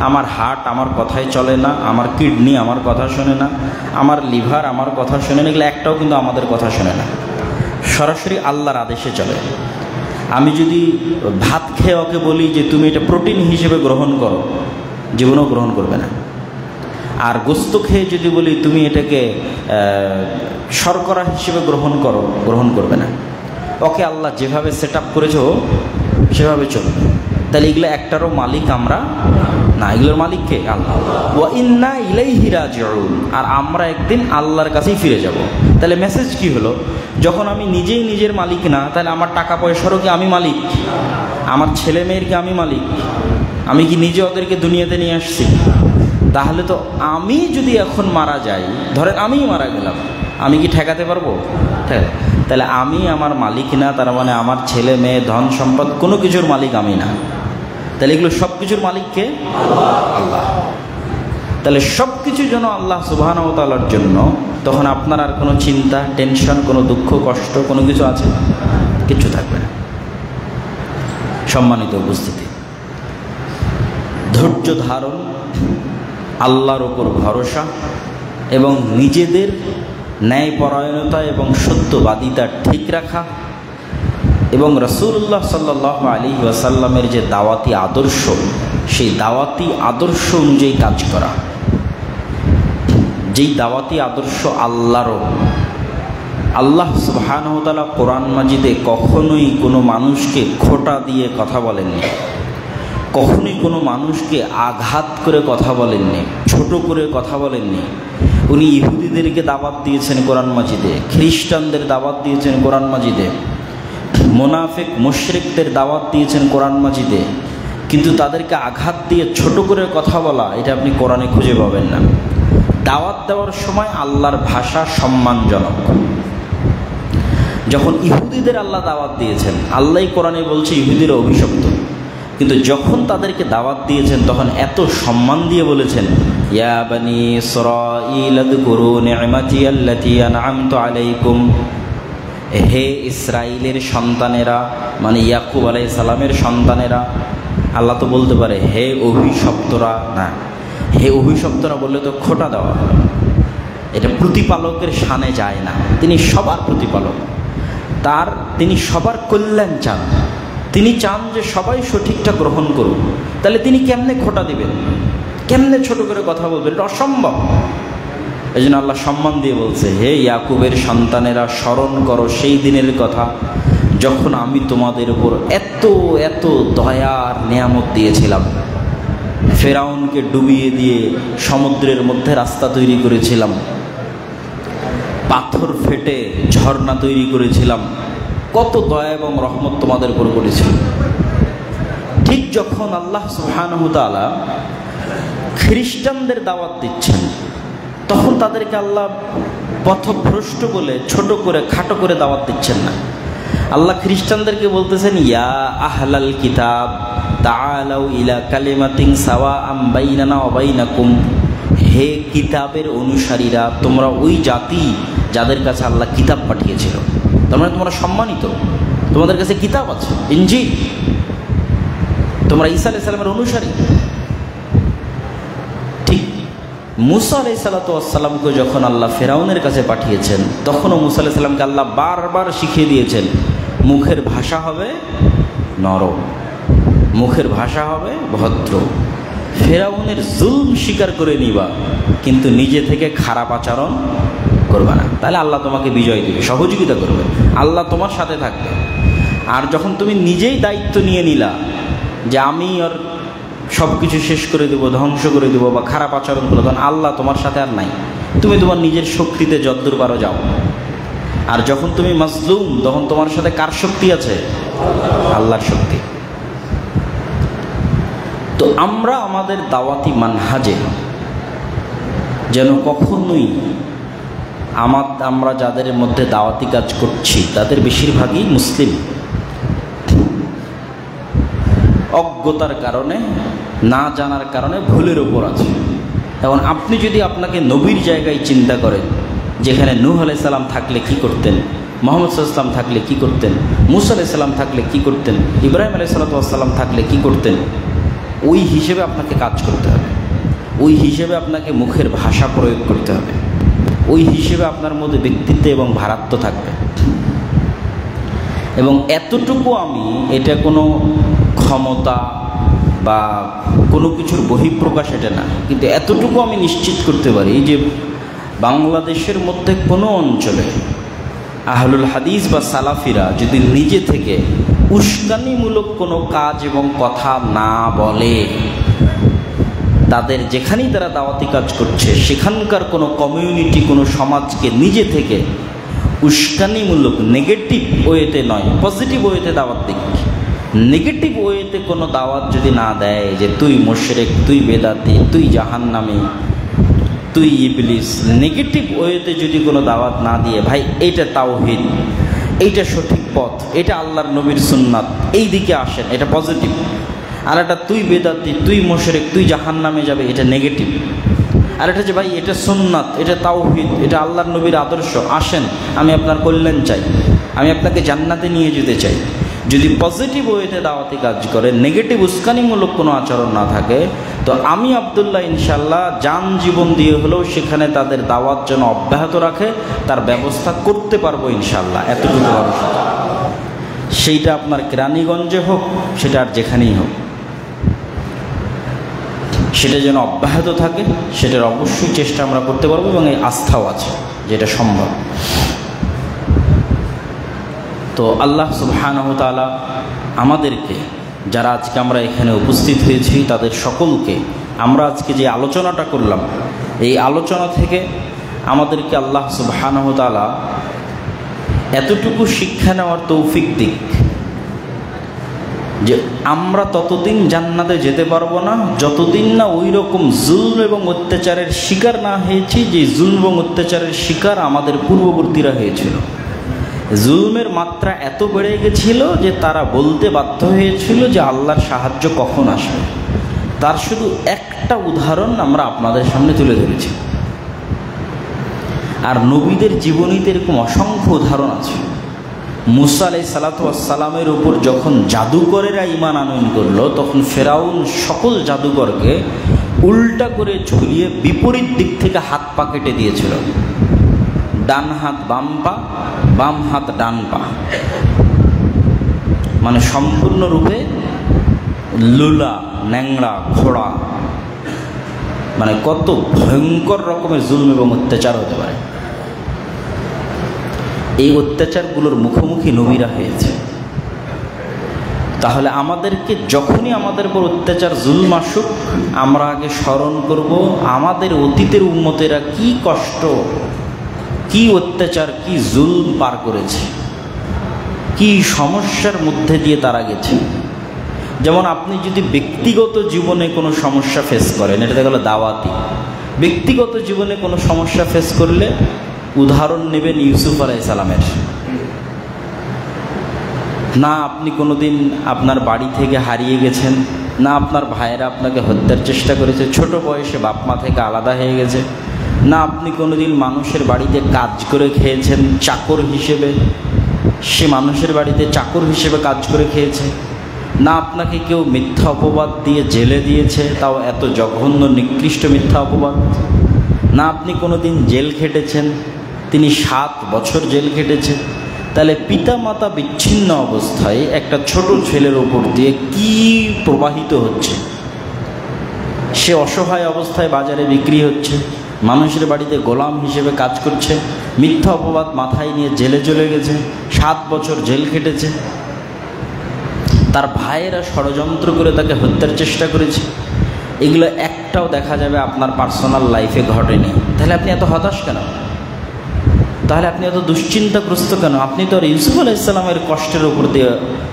আমার হার্ট আমার কথায় চলে না, আমার কিডনি আমার কথা শোনে না, আমার লিভার আমার কথা শোনে না, এগুলো একটাও কিন্তু আমাদের কথা শোনে না, সরাসরি আল্লাহর আদেশে চলে। আমি যদি ভাত খেয়ে ওকে বলি যে তুমি এটা প্রোটিন হিসেবে গ্রহণ করো, জীবনেও গ্রহণ করবে না। আর গোস্ত খেয়ে যদি বলি তুমি এটাকে শর্করা হিসেবে গ্রহণ করো, গ্রহণ করবে না। ওকে আল্লাহ যেভাবে সেট আপ করেছে সেভাবে চলবে। তাহলে এগুলো একটারও মালিক আমরা না, এগুলোর মালিক কে? আল্লাহ। ওয়া ইন্না ইলাইহি রাজিউন। আর আমরা একদিন আল্লাহর কাছেই ফিরে যাব। তাহলে মেসেজ কি হলো? যখন আমি নিজেই নিজের মালিক না, তাহলে আমার টাকা পয়সারও কি আমি মালিক? আমার ছেলে মেয়ের কি আমি মালিক? আমি কি নিজে ওদেরকে দুনিয়াতে নিয়ে আসছি? তাহলে তো আমি যদি এখন মারা যাই, ধরেন আমিই মারা গেলাম, আমি কি ঠেকাতে পারবো? তাহলে আমি আমার মালিক না, তার মানে আমার ছেলে মেয়ে ধন সম্পদ কোনো কিছুর মালিক আমি না। তাহলে এগুলো সব কিছুর মালিক কে? আল্লাহ। তাহলে সব কিছু যেন আল্লাহ সুবহানাহু ওয়া তাআলার জন্য, তখন আপনার আর কোনো চিন্তা, টেনশন, কোনো দুঃখ কষ্ট কোনো কিছু আছে? কিচ্ছু থাকবে না। সম্মানিত উপস্থিতি, ধৈর্য ধারণ, আল্লাহর ওপর ভরসা, এবং নিজেদের ন্যায়পরায়ণতা এবং সত্যবাদিতা ঠিক রাখা এবং রাসূলুল্লাহ সাল্লাল্লাহু আলাইহি ওয়াসাল্লামের যে দাওয়াতি আদর্শ, সেই দাওয়াতি আদর্শ অনুযায়ী কাজ করা। যেই দাওয়াতি আদর্শ আল্লাহরও, আল্লাহ সুবহানাহু ওয়া তাআলা কোরআন মাজিদে কখনোই কোনো মানুষকে খোঁটা দিয়ে কথা বলেননি, কখনোই কোনো মানুষকে আঘাত করে কথা বলেননি, ছোট করে কথা বলেননি। উনি ইহুদিদেরকে দাওয়াত দিয়েছেন কোরআন মাজিদে, খ্রিস্টানদের দাওয়াত দিয়েছেন কোরআন মাজিদে, মুনাফিক মুশরিকদের দাওয়াত দিয়েছেন কোরআন মাজিদে, কিন্তু তাদেরকে আঘাত দিয়ে ছোট করে কথা বলা, এটা আপনি কোরআনে খুঁজে পাবেন না। দাওয়াত দেওয়ার সময় আল্লাহর ভাষা সম্মানজনক। যখন ইহুদিদের আল্লাহ দাওয়াত দিয়েছেন, আল্লাহই কোরআনে বলছে ইহুদিরা অভিশপ্ত, কিন্তু যখন তাদেরকে দাওয়াত দিয়েছেন তখন এত সম্মান দিয়ে বলেছেন, ইয়া বানি ইসরাঈল আযকুরু নি'মাতি আল্লাতী আন'আমতু আলাইকুম, হে ইসরাইলের সন্তানেরা, মানে ইয়াকুব আলাইহিস সালামের সন্তানেরা। আল্লাহ তো বলতে পারে হে অভিশপ্তরা, না, হে অভিশপ্তরা বললে তো খোঁটা দেওয়া হয়, এটা প্রতিপালকের শানে যায় না। তিনি সবার প্রতিপালক, তিনি সবার কল্যাণ চান, তিনি চান যে সবাই সঠিকটা গ্রহণ করুক। তাহলে তিনি কেমনে খোঁটা দিবেন, কেমনে ছোট করে কথা বলবেন? এটা অসম্ভব। এই জন্য আল্লাহ সম্মান দিয়ে বলছে, হে ইয়াকুবের সন্তানেরা, স্মরণ করো সেই দিনের কথা যখন আমি তোমাদের উপর এত এত দয়ার নিয়ামত দিয়েছিলাম। ফেরাউনকে ডুবিয়ে দিয়ে সমুদ্রের মধ্যে রাস্তা তৈরি করেছিলাম, পাথর ফেটে ঝর্ণা তৈরি করেছিলাম, কত দয়া এবং রহমত তোমাদের উপর করেছিল। ঠিক যখন আল্লাহ সুবহানাহু ওয়া তাআলা খ্রিস্টানদের দাওয়াত দিচ্ছেন, তখন তাদেরকে আল্লাহ পথভ্রষ্ট বলে ছোট করে খাটো করে দাওয়াত দিচ্ছেন না। আল্লাহ খ্রিস্টানদেরকে বলতেছেন, ইয়া আহলাল কিতাব তাআলাউ ইলা কালিমাতিন সাওয়াআম বাইনানা ওয়া বাইনাকুম, হে কিতাবের অনুসারীরা, তোমরা ওই জাতি যাদের কাছে আল্লাহ কিতাব পাঠিয়েছিল, তোমরা সম্মানিত, তোমাদের কাছে কিতাব আছে, ইনজিল, তোমরা ঈসা আলাইহিস সালামের অনুসারী। ঠিক মুসা আলাইহিস সালামকে যখন আল্লাহ ফেরাউনের কাছে পাঠিয়েছেন, তখনও মুসা আলাইহিস সালামকে আল্লাহ বারবার শিখিয়ে দিয়েছেন, মুখের ভাষা হবে নরম, মুখের ভাষা হবে ভদ্র, ফেরাউনের জুলম স্বীকার করে নিবা, কিন্তু নিজে থেকে খারাপ আচরণ করবে না। তাহলে আল্লাহ তোমাকে বিজয় দেবে, সহযোগিতা করবে, আল্লাহ তোমার সাথে থাকবে। আর যখন তুমি নিজেই দায়িত্ব নিয়ে নিলা যে আমি আর সব কিছু শেষ করে দেবো, ধ্বংস করে দেবো বা খারাপ আচরণ করবো, তখন আল্লাহ তোমার সাথে আর নাই। তুমি তোমার নিজের শক্তিতে যদ্দূর পারো যাও। আর যখন তুমি মাজলুম, তখন তোমার সাথে কার শক্তি আছে? আল্লাহর শক্তি। তো আমরা আমাদের দাওয়াতি মানহাজে যেন কখনোই আমরা যাদের মধ্যে দাওয়াতি কাজ করছি তাদের বেশিরভাগই মুসলিম, অজ্ঞতার কারণে, না জানার কারণে ভুলের উপর আছে। এখন আপনি যদি আপনাকে নবীর জায়গায় চিন্তা করেন, যেখানে নূহ আলাইহিস সালাম থাকলে কি করতেন, মুহাম্মদ সাল্লাল্লাহু আলাইহি ওয়াসাল্লাম থাকলে কি করতেন, মুসা আলাইহিস সালাম থাকলে কি করতেন, ইব্রাহিম আলাইহিস সালাম থাকলে কি করতেন, ওই হিসেবে আপনাকে কাজ করতে হবে, ওই হিসেবে আপনাকে মুখের ভাষা প্রয়োগ করতে হবে, ওই হিসেবে আপনার মধ্যে ব্যক্তিত্ব এবং ভারাত্ব থাকবে। এবং এতটুকু আমি, এটা কোনো ক্ষমতা বা কোনো কিছুর বহিঃপ্রকাশ এটা না, কিন্তু এতটুকু আমি নিশ্চিত করতে পারি যে বাংলাদেশের মধ্যে কোনো অঞ্চলে আহলুল হাদিস বা সালাফিরা যদি নিজে থেকে উস্কানিমূলক কোনো কাজ এবং কথা না বলে, তাদের যেখানেই তারা দাওয়াতি কাজ করছে সেখানকার কোনো কমিউনিটি, কোনো সমাজকে নিজে থেকে উস্কানিমূলক নেগেটিভ ওয়েতে নয়, পজিটিভ ওয়েতে দাওয়াত দিক। নেগেটিভ ওয়েতে কোনো দাওয়াত যদি না দেয় যে তুই মুশরিক, তুই বেদাতি, তুই জাহান্নামী, তুই ইবলিস, নেগেটিভ ওয়েতে যদি কোনো দাওয়াত না দিয়ে, ভাই এইটা তাওহীদ, এইটা সঠিক পথ, এটা আল্লাহর নবীর সুন্নাত, এই দিকে আসেন, এটা পজিটিভ। আর এটা তুই বেদাতি, তুই মুশরিক, তুই জাহান্নামে যাবে, এটা নেগেটিভ। আর এটা যে ভাই এটা সুন্নাত, এটা তাওহীদ, এটা আল্লাহর নবীর আদর্শ, আসেন আমি আপনার কল্যাণ চাই, আমি আপনাকে জান্নাতে নিয়ে যেতে চাই, যদি পজিটিভ ওয়েতে দাওয়াতি কাজ করে, নেগেটিভ উস্কানিমূলক কোনো আচরণ না থাকে, তো আমি আব্দুল্লাহ ইনশাল্লাহ জান জীবন দিয়ে হলেও সেখানে তাদের দাওয়াত যেন অব্যাহত রাখে তার ব্যবস্থা করতে পারবো ইনশাল্লাহ। এতটুকু ভরসা। সেইটা আপনার কেরানীগঞ্জে হোক, সেটা আর যেখানেই হোক, সেটা যেন অব্যাহত থাকে, সেটার অবশ্যই চেষ্টা আমরা করতে পারবো এবং এই আস্থাও আছে যেটা সম্ভব। তো আল্লাহ সুবহানাহু ওয়া তাআলা আমাদেরকে, যারা আজকে আমরা এখানে উপস্থিত হয়েছি, তাদের সকলকে আমরা আজকে যে আলোচনাটা করলাম, এই আলোচনা থেকে আমাদেরকে আল্লাহ সুবহানাহু ওয়া তাআলা এতটুকু শিক্ষা নেওয়ার তৌফিক দিক যে আমরা ততদিন জান্নাতে যেতে পারবো না যতদিন না ওই রকম জুলম এবং অত্যাচারের শিকার না হয়েছি যে জুলম এবং অত্যাচারের শিকার আমাদের পূর্ববর্তীরা হয়েছিল। জুলমের মাত্রা এত বেড়ে গেছিল যে তারা বলতে বাধ্য হয়েছিল যে আল্লাহর সাহায্য কখন আসবে। তার শুধু একটা উদাহরণ আমরা আপনাদের সামনে তুলে ধরেছি। আর নবীদের জীবনীতে এরকম অসংখ্য উদাহরণ আছে। মুসা আলাইহিস সালাতু ওয়াস সালামের উপর যখন জাদুকরেরা ঈমান আনয়ন করলো, তখন ফেরাউন সকল জাদুকরকে উল্টা করে ঝুলিয়ে বিপরীত দিক থেকে হাত পা কেটে দিয়েছিল। ডান হাত বাম পা, বাম হাত ডান পা, মানে সম্পূর্ণরূপে লুলা, ন্যাংড়া, ঘোড়া। মানে কত ভয়ঙ্কর রকমের জুলম এবং অত্যাচার হতে পারে। এই অত্যাচারগুলোর মুখোমুখি নবীরা হয়েছে। তাহলে আমাদেরকে যখনই আমাদের উপর অত্যাচার জুলম আসুক, আমরা আগে স্মরণ করব আমাদের অতীতের উম্মতেরা কি কষ্ট, কি অত্যাচার, কি জুলম পার করেছে, কি সমস্যার মধ্যে দিয়ে তারা গেছে। যেমন আপনি যদি ব্যক্তিগত জীবনে কোনো সমস্যা ফেস করেন, এটা গেল দাওয়াতি। ব্যক্তিগত জীবনে কোনো সমস্যা ফেস করলে উদাহরণ নেবেন ইউসুফ আলাইহিস সালামের। না আপনি কোনোদিন আপনার বাড়ি থেকে হারিয়ে গেছেন, না আপনার ভাইয়েরা আপনাকে হত্যার চেষ্টা করেছে, ছোট বয়সে বাপ মা থেকে আলাদা হয়ে গেছে, না আপনি কোনোদিন মানুষের বাড়িতে কাজ করে খেয়েছেন চাকর হিসেবে, সে মানুষের বাড়িতে চাকর হিসেবে কাজ করে খেয়েছে, না আপনাকে কেউ মিথ্যা অপবাদ দিয়ে জেলে দিয়েছে, তাও এত জঘন্য নিকৃষ্ট মিথ্যা অপবাদ, না আপনি কোনোদিন জেল খেটেছেন, তিনি 7 বছর জেল খেটেছে। তাহলে পিতা মাতা বিচ্ছিন্ন অবস্থায় একটা ছোট ছেলের ওপর দিয়ে কি প্রবাহিত হচ্ছে। সে অসহায় অবস্থায় বাজারে বিক্রি হচ্ছে, মানুষের বাড়িতে গোলাম হিসেবে কাজ করছে, মিথ্যা অপবাদ মাথায় নিয়ে জেলে চলে গেছে, 7 বছর জেল খেটেছে। তার ভাইয়েরা ষড়যন্ত্র করে তাকে হত্যার চেষ্টা করেছে। এগুলো একটাও দেখা যাবে আপনার পার্সোনাল লাইফে ঘটেনি। তাহলে আপনি এত হতাশ কেন? তাহলে আপনি এত দুশ্চিন্তাগ্রস্ত কেন? আপনি তো আর ইউসুফ আলাইহিস সালামের কষ্টের উপর দিয়ে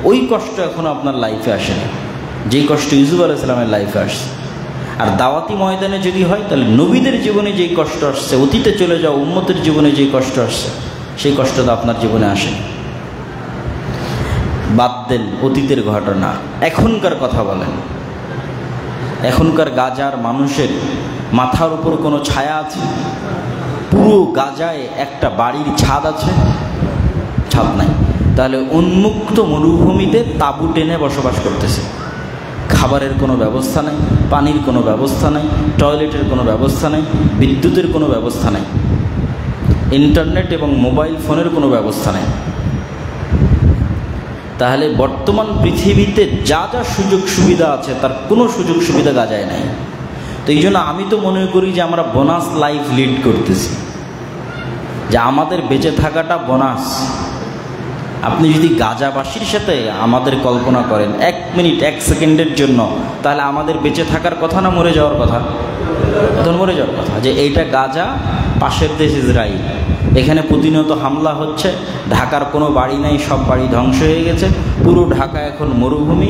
ওই কষ্ট এখনও আপনার লাইফে আসেনি যেই কষ্ট ইউসুফ আলাইহিস সালামের লাইফে আসছে। আর দাওয়াতি ময়দানে যদি হয়, তাহলে নবীদের জীবনে যেই কষ্ট আসছে, অতীতে চলে যাওয়া উম্মতের জীবনে যেই কষ্ট আসছে, সেই কষ্ট তো আপনার জীবনে আসেনি। বাদ দেন অতীতের ঘটনা, এখনকার কথা বলেন। এখনকার গাজার মানুষের মাথার উপর কোনো ছায়া আছে? পুরো গাজায় একটা বাড়ির ছাদ আছে? ছাদ নাই। তাহলে উন্মুক্ত মরুভূমিতে তাঁবু টেনে বসবাস করতেছে। খাবারের কোনো ব্যবস্থা নেই, পানির কোনো ব্যবস্থা নেই, টয়লেটের কোনো ব্যবস্থা নেই, বিদ্যুতের কোনো ব্যবস্থা নেই, ইন্টারনেট এবং মোবাইল ফোনের কোনো ব্যবস্থা নেই। তাহলে বর্তমান পৃথিবীতে যা যা সুযোগ সুবিধা আছে তার কোনো সুযোগ সুবিধা গাজায় নাই। তো এই জন্য আমি তো মনে করি যে আমরা বোনাস লাইফ লিড করতেছি, যে আমাদের বেঁচে থাকাটা বোনাস। আপনি যদি গাজাবাসীর সাথে আমাদের কল্পনা করেন 1 মিনিট 1 সেকেন্ডের জন্য, তাহলে আমাদের বেঁচে থাকার কথা না মরে যাওয়ার কথা? তখন মরে যাওয়ার কথা। যে এইটা গাজা, পাশের দেশ ইসরায়েল, এখানে প্রতিনিয়ত হামলা হচ্ছে, ঢাকার কোনো বাড়ি নাই, সব বাড়ি ধ্বংস হয়ে গেছে, পুরো ঢাকা এখন মরুভূমি,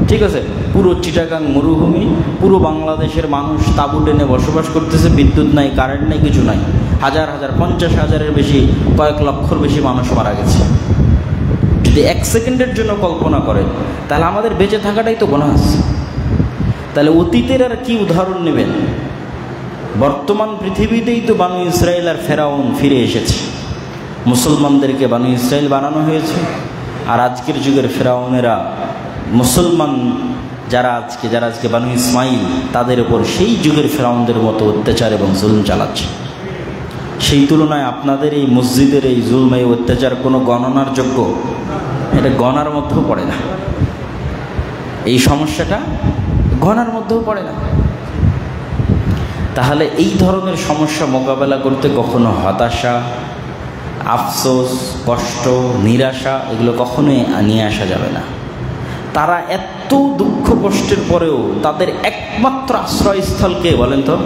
ঠিক আছে, পুরো চিটাগাং মরুভূমি, পুরো বাংলাদেশের মানুষ তাঁবু টেনে বসবাস করতেছে, বিদ্যুৎ নাই, কারেন্ট নাই, কিছু নাই, হাজার হাজার 50,000-এর বেশি, কয়েক লক্ষর বেশি মানুষ মারা গেছে। যদি 1 সেকেন্ডের জন্য কল্পনা করেন, তাহলে আমাদের বেঁচে থাকাটাই তো বোনাস। তাহলে অতীতের আর কি উদাহরণ নেবেন? বর্তমান পৃথিবীতেই তো বানু ইসরায়েল আর ফেরাউন ফিরে এসেছে। মুসলমানদেরকে বানু ইসরায়েল বানানো হয়েছে, আর আজকের যুগের ফেরাউনেরা মুসলমান যারা আজকে বানু ইসমাইল তাদের উপর সেই যুগের ফেরাউনদের মতো অত্যাচার এবং জুলুম চালাচ্ছে। সেই তুলনায় আপনাদের এই মসজিদের এই জুলম, এই অত্যাচার কোনো গণনার যোগ্য? এটা গণার মধ্যেও পড়ে না। এই সমস্যাটা গণার মধ্যেও পড়ে না। তাহলে এই ধরনের সমস্যা মোকাবেলা করতে কখনো হতাশা, আফসোস, কষ্ট, নিরাশা এগুলো কখনোই নিয়ে আসা যাবে না। তারা এত দুঃখ কষ্টের পরেও তাদের একমাত্র আশ্রয়স্থল কে বলেন তো?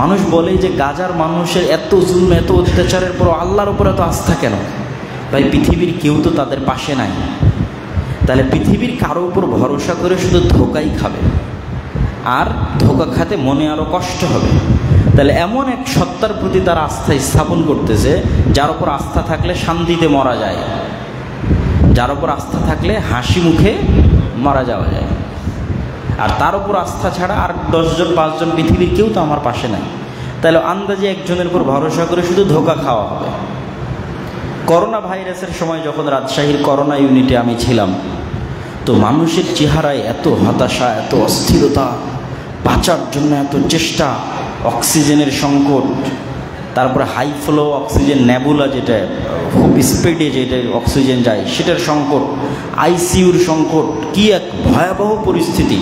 মানুষ বলে যে গাজার মানুষের এত জুলম, এত অত্যাচারের পর আল্লাহর উপরে এত আস্থা কেন? ভাই, পৃথিবীর কেউ তো তাদের পাশে নাই। তাহলে পৃথিবীর কারো উপর ভরসা করে শুধু ধোকাই খাবে, আর ধোকা খাতে মনে আরও কষ্ট হবে। তাহলে এমন এক সত্তার প্রতি তারা আস্থা স্থাপন করতেছে যার উপর আস্থা থাকলে শান্তিতে মরা যায়, যার উপর আস্থা থাকলে হাসি মুখে মারা যাওয়া যায়। আর তার উপর আস্থা ছাড়া আর 10 জন 5 জন পৃথিবীর কেউ তো আমার পাশে নাই। তাহলে আন্দাজে একজনের উপর ভরসা করে শুধু ধোকা খাওয়া হবে। করোনা ভাইরাসের সময় যখন রাজশাহীর করোনা ইউনিটে আমি ছিলাম, তো মানুষের চেহারায় এত হতাশা, এত অস্থিরতা, বাঁচার জন্য এত চেষ্টা, অক্সিজেনের সংকট, তারপরে হাই ফ্লো অক্সিজেন নেবুলা, যেটা খুব স্পিডে যেটা অক্সিজেন যায় সেটার সংকট, আইসিইউর সংকট, কি এক ভয়াবহ পরিস্থিতি।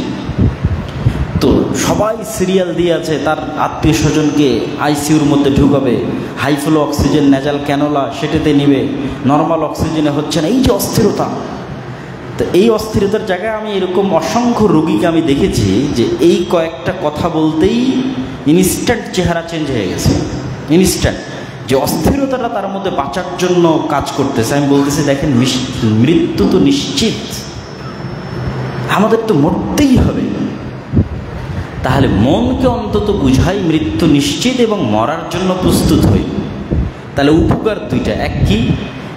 তো সবাই সিরিয়াল দিয়ে আছে তার আত্মীয় স্বজনকে আইসিইউর মধ্যে ঢুকাবে, high flow oxygen nasal cannula সেটাতে নিবে, নর্মাল অক্সিজেনে হচ্ছে না। এই যে অস্থিরতা, তো এই অস্থিরতার জায়গায় আমি এরকম অসংখ্য রোগীকে আমি দেখেছি যে এই কয়েকটা কথা বলতেই ইনস্ট্যান্ট চেহারা চেঞ্জ হয়ে গেছে। ইনস্ট্যান্ট যে অস্থিরতাটা তার মধ্যে বাঁচার জন্য কাজ করতেছে। আমি বলতেছি, দেখেন, মৃত্যু তো নিশ্চিত, আমাদের তো মরতেই হবে। তাহলে মনকে অন্তত বুঝাই মৃত্যু নিশ্চিত এবং মরার জন্য প্রস্তুত হই। তাহলে উপকার দুইটা, এক কি?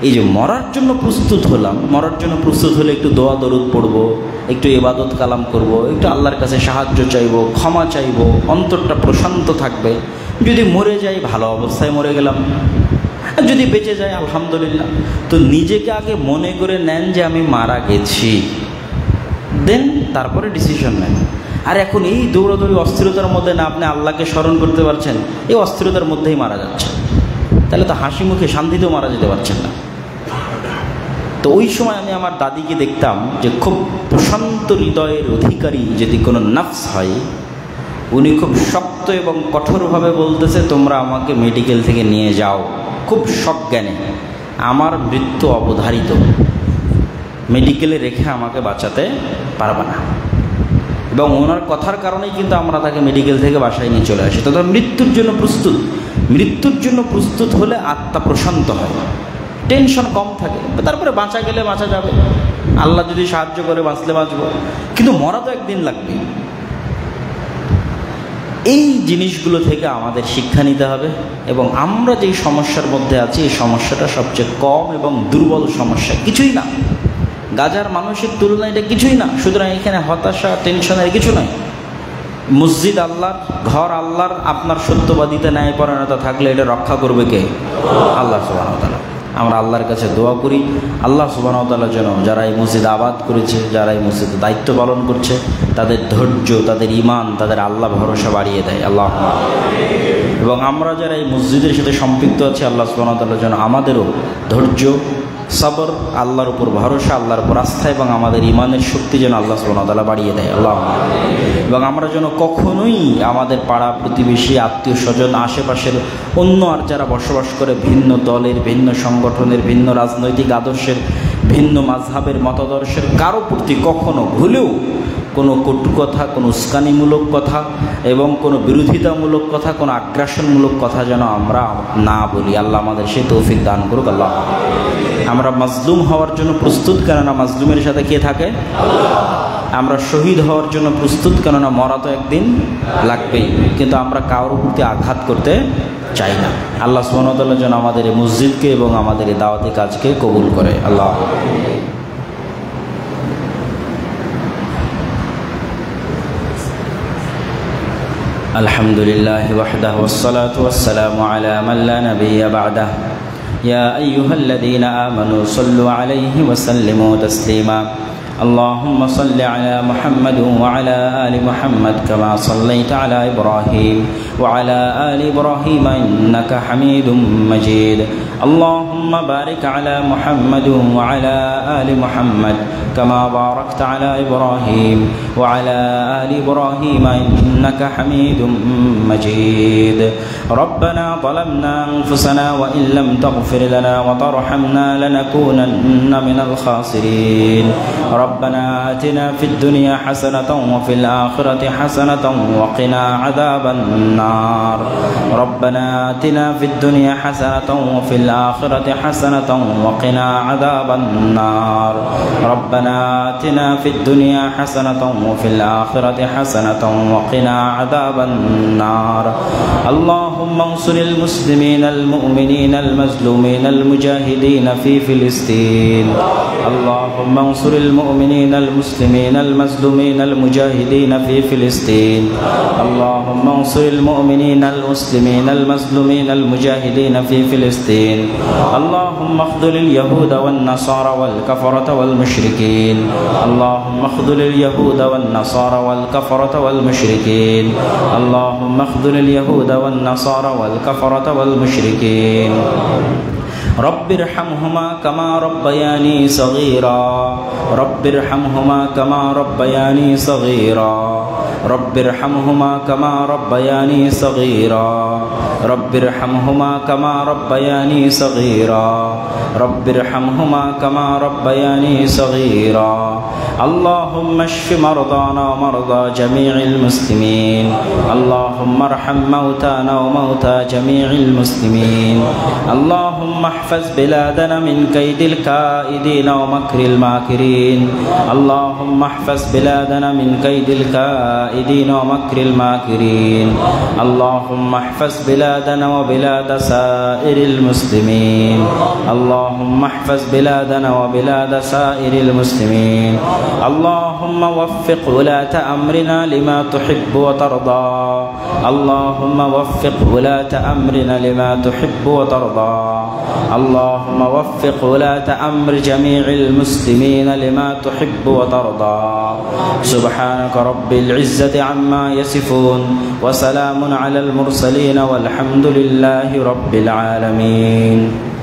এই যে মরার জন্য প্রস্তুত হলাম, মরার জন্য প্রস্তুত হলে একটু দোয়া দরুদ পড়বো, একটু ইবাদত কালাম করব, একটু আল্লাহর কাছে সাহায্য চাইবো, ক্ষমা চাইবো, অন্তরটা প্রশান্ত থাকবে। যদি মরে যাই ভালো অবস্থায় মরে গেলাম, আর যদি বেঁচে যাই আলহামদুলিল্লাহ। তো নিজেকে আগে মনে করে নেন যে আমি মারা গেছি, দেন তারপরে ডিসিশন নেন। আর এখন এই দৌড়াদৌড়ি অস্থিরতার মধ্যে না আপনি আল্লাহকে স্মরণ করতে পারছেন, এই অস্থিরতার মধ্যেই মারা যাচ্ছে। তাহলে তো হাসি মুখে শান্তিতেও মারা যেতে পারছেন না। তো ওই সময় আমি আমার দাদিকে দেখতাম যে খুব প্রশান্ত হৃদয়ের অধিকারী যদি কোনো নফস হয়, উনি খুব শক্ত এবং কঠোরভাবে বলতেছে, তোমরা আমাকে মেডিকেল থেকে নিয়ে যাও, খুব সজ্ঞানে, আমার মৃত্যু অবধারিত, মেডিকেলে রেখে আমাকে বাঁচাতে পারবে না। এবং ওনার কথার কারণেই কিন্তু আমরা তাকে মেডিকেল থেকে বাসায় নিয়ে চলে আসি। তথা মৃত্যুর জন্য প্রস্তুত। মৃত্যুর জন্য প্রস্তুত হলে আত্মা প্রশান্ত হয়, টেনশন কম থাকে। তারপরে বাঁচা গেলে বাঁচা যাবে, আল্লাহ যদি সাহায্য করে বাঁচলে বাঁচব, কিন্তু মরা তো একদিন লাগবে। এই জিনিসগুলো থেকে আমাদের শিক্ষা নিতে হবে। এবং আমরা যেই সমস্যার মধ্যে আছি, এই সমস্যাটা সবচেয়ে কম এবং দুর্বল সমস্যা, কিছুই না। গাজার মানুষের তুলনায় এটা কিছুই না। সুতরাং এখানে হতাশা, টেনশনের কিছু নাই। মসজিদ আল্লাহর, ঘর আল্লাহর, আপনার সত্যবাদিতা, ন্যায়পরায়ণতা থাকলে এটা রক্ষা করবে কে? আল্লাহ সুবহানাহু ওয়া তাআলা। আমরা আল্লাহর কাছে দোয়া করি, আল্লাহ সুবহানাহু ওয়া তাআলা যেন যারা এই মসজিদ আবাদ করেছে, যারা এই মসজিদে দায়িত্ব পালন করছে, তাদের ধৈর্য, তাদের ঈমান, তাদের আল্লাহ ভরসা বাড়িয়ে দেয়। আল্লাহ। এবং আমরা যারা এই মসজিদের সাথে সম্পৃক্ত আছি, আল্লাহ সুবহানাহু ওয়া তাআলা যেন আমাদেরও ধৈর্য, সবর, আল্লাহর উপর ভরসা, আল্লাহর উপর আস্থা এবং আমাদের ঈমানের শক্তি যেন আল্লাহ সুবহানাহু ওয়া তাআলা বাড়িয়ে দেয়। আল্লাহ। এবং আমরা যেন কখনোই আমাদের পাড়া প্রতিবেশী, আত্মীয় স্বজন, আশেপাশের অন্য আর যারা বসবাস করে ভিন্ন দলের, ভিন্ন সংগঠনের, ভিন্ন রাজনৈতিক আদর্শের, ভিন্ন মাযহাবের মতাদর্শের কারো প্রতি কখনো ভুলেও কোনো কটু কথা, কোনো উস্কানিমূলক কথা এবং কোনো বিরোধিতামূলক কথা, কোনো আগ্রাসনমূলক কথা যেন আমরা না বলি। আল্লাহ আমাদের সেই তৌফিক দান করুক। আল্লাহ। আমরা মাজলুম হওয়ার জন্য প্রস্তুত, কেননা মাজলুমের সাথে কে থাকে? আমরা শহীদ হওয়ার জন্য প্রস্তুত, কেননা মরা তো একদিন লাগবেই। কিন্তু আমরা কারোর প্রতি আঘাত করতে চাই না। আল্লাহ সুবহানাহু ওয়া তাআলা যেন আমাদের এই মসজিদকে এবং আমাদের এই দাওয়াতি কাজকে কবুল করে। আল্লাহ। আলহামদুলিল্লাহি ওয়াহদাহু ওয়াসসালাতু ওয়াসসালামু আলা মান লা নাবিয়্যা বা'দাহু يا أيها الذين آمنوا صلوا عليه وسلموا تسليما اللهم صل على محمد وعلى آل محمد كما صليت على إبراهيم وعلى آل إبراهيم إنك حميد مجيد اللهم بارك على محمد وعلى آل محمد كما باركت على إبراهيم وعلى آل إبراهيم إنك حميد مجيد ربنا ظلمنا أنفسنا وإن لم تغفر لنا وترحمنا لنكونن من الخاسرين ربنا آتنا في الدنيا حسنة وفي الآخرة حسنة وقنا عذاب النار ربنا آتنا في الدنيا حسنة وفي الآخرة حسنة وقنا عذاب النار ربنا آتنا في الدنيا حسنة وفي الآخرة حسنة وقنا عذاب النار اللهم انصر المسلمين المؤمنين المظلومين المجاهدين في فلسطين اللهم انصر المؤمنين المسلمين المظلومين المجاهدين في فلسطين اللهم انصر المؤمنين المسلمين المظلومين المجاهدين في فلسطين اللهم اخذل اليهود والنصارى والكفرة والمشركين اللهم اخذل اليهود والنصارى والكفرة والمشركين اللهم اخذل اليهود والنصارى والكفرة والمشركين رب ارحمهما كما ربياني صغيرا رب ارحمهما كما ربياني صغيرا رب ارحمهما كما ربياني صغيرا رب ارحمهما كما ربياني صغيرا رب ارحمهما كما ربياني صغيرا اللهم اشف مرضانا ومرضى جميع المسلمين اللهم ارحم موتانا وموتى جميع المسلمين اللهم احفظ بلادنا من كيد الكائدين ومكر الماكرين اللهم احفظ بلادنا من كيد الكائدين ومكر الماكرين اللهم احفظ بلادنا وبلاد سائر المسلمين اللهم احفظ بلادنا وبلاد سائر المسلمين اللهم وفق ولاة أمرنا لما تحب وترضى اللهم وفق ولاة أمرنا لما تحب وترضى اللهم وفق ولاة أمر جميع المسلمين لما تحب وترضى سبحانك رب العزة عما يصفون وسلام على المرسلين والحمد لله رب العالمين.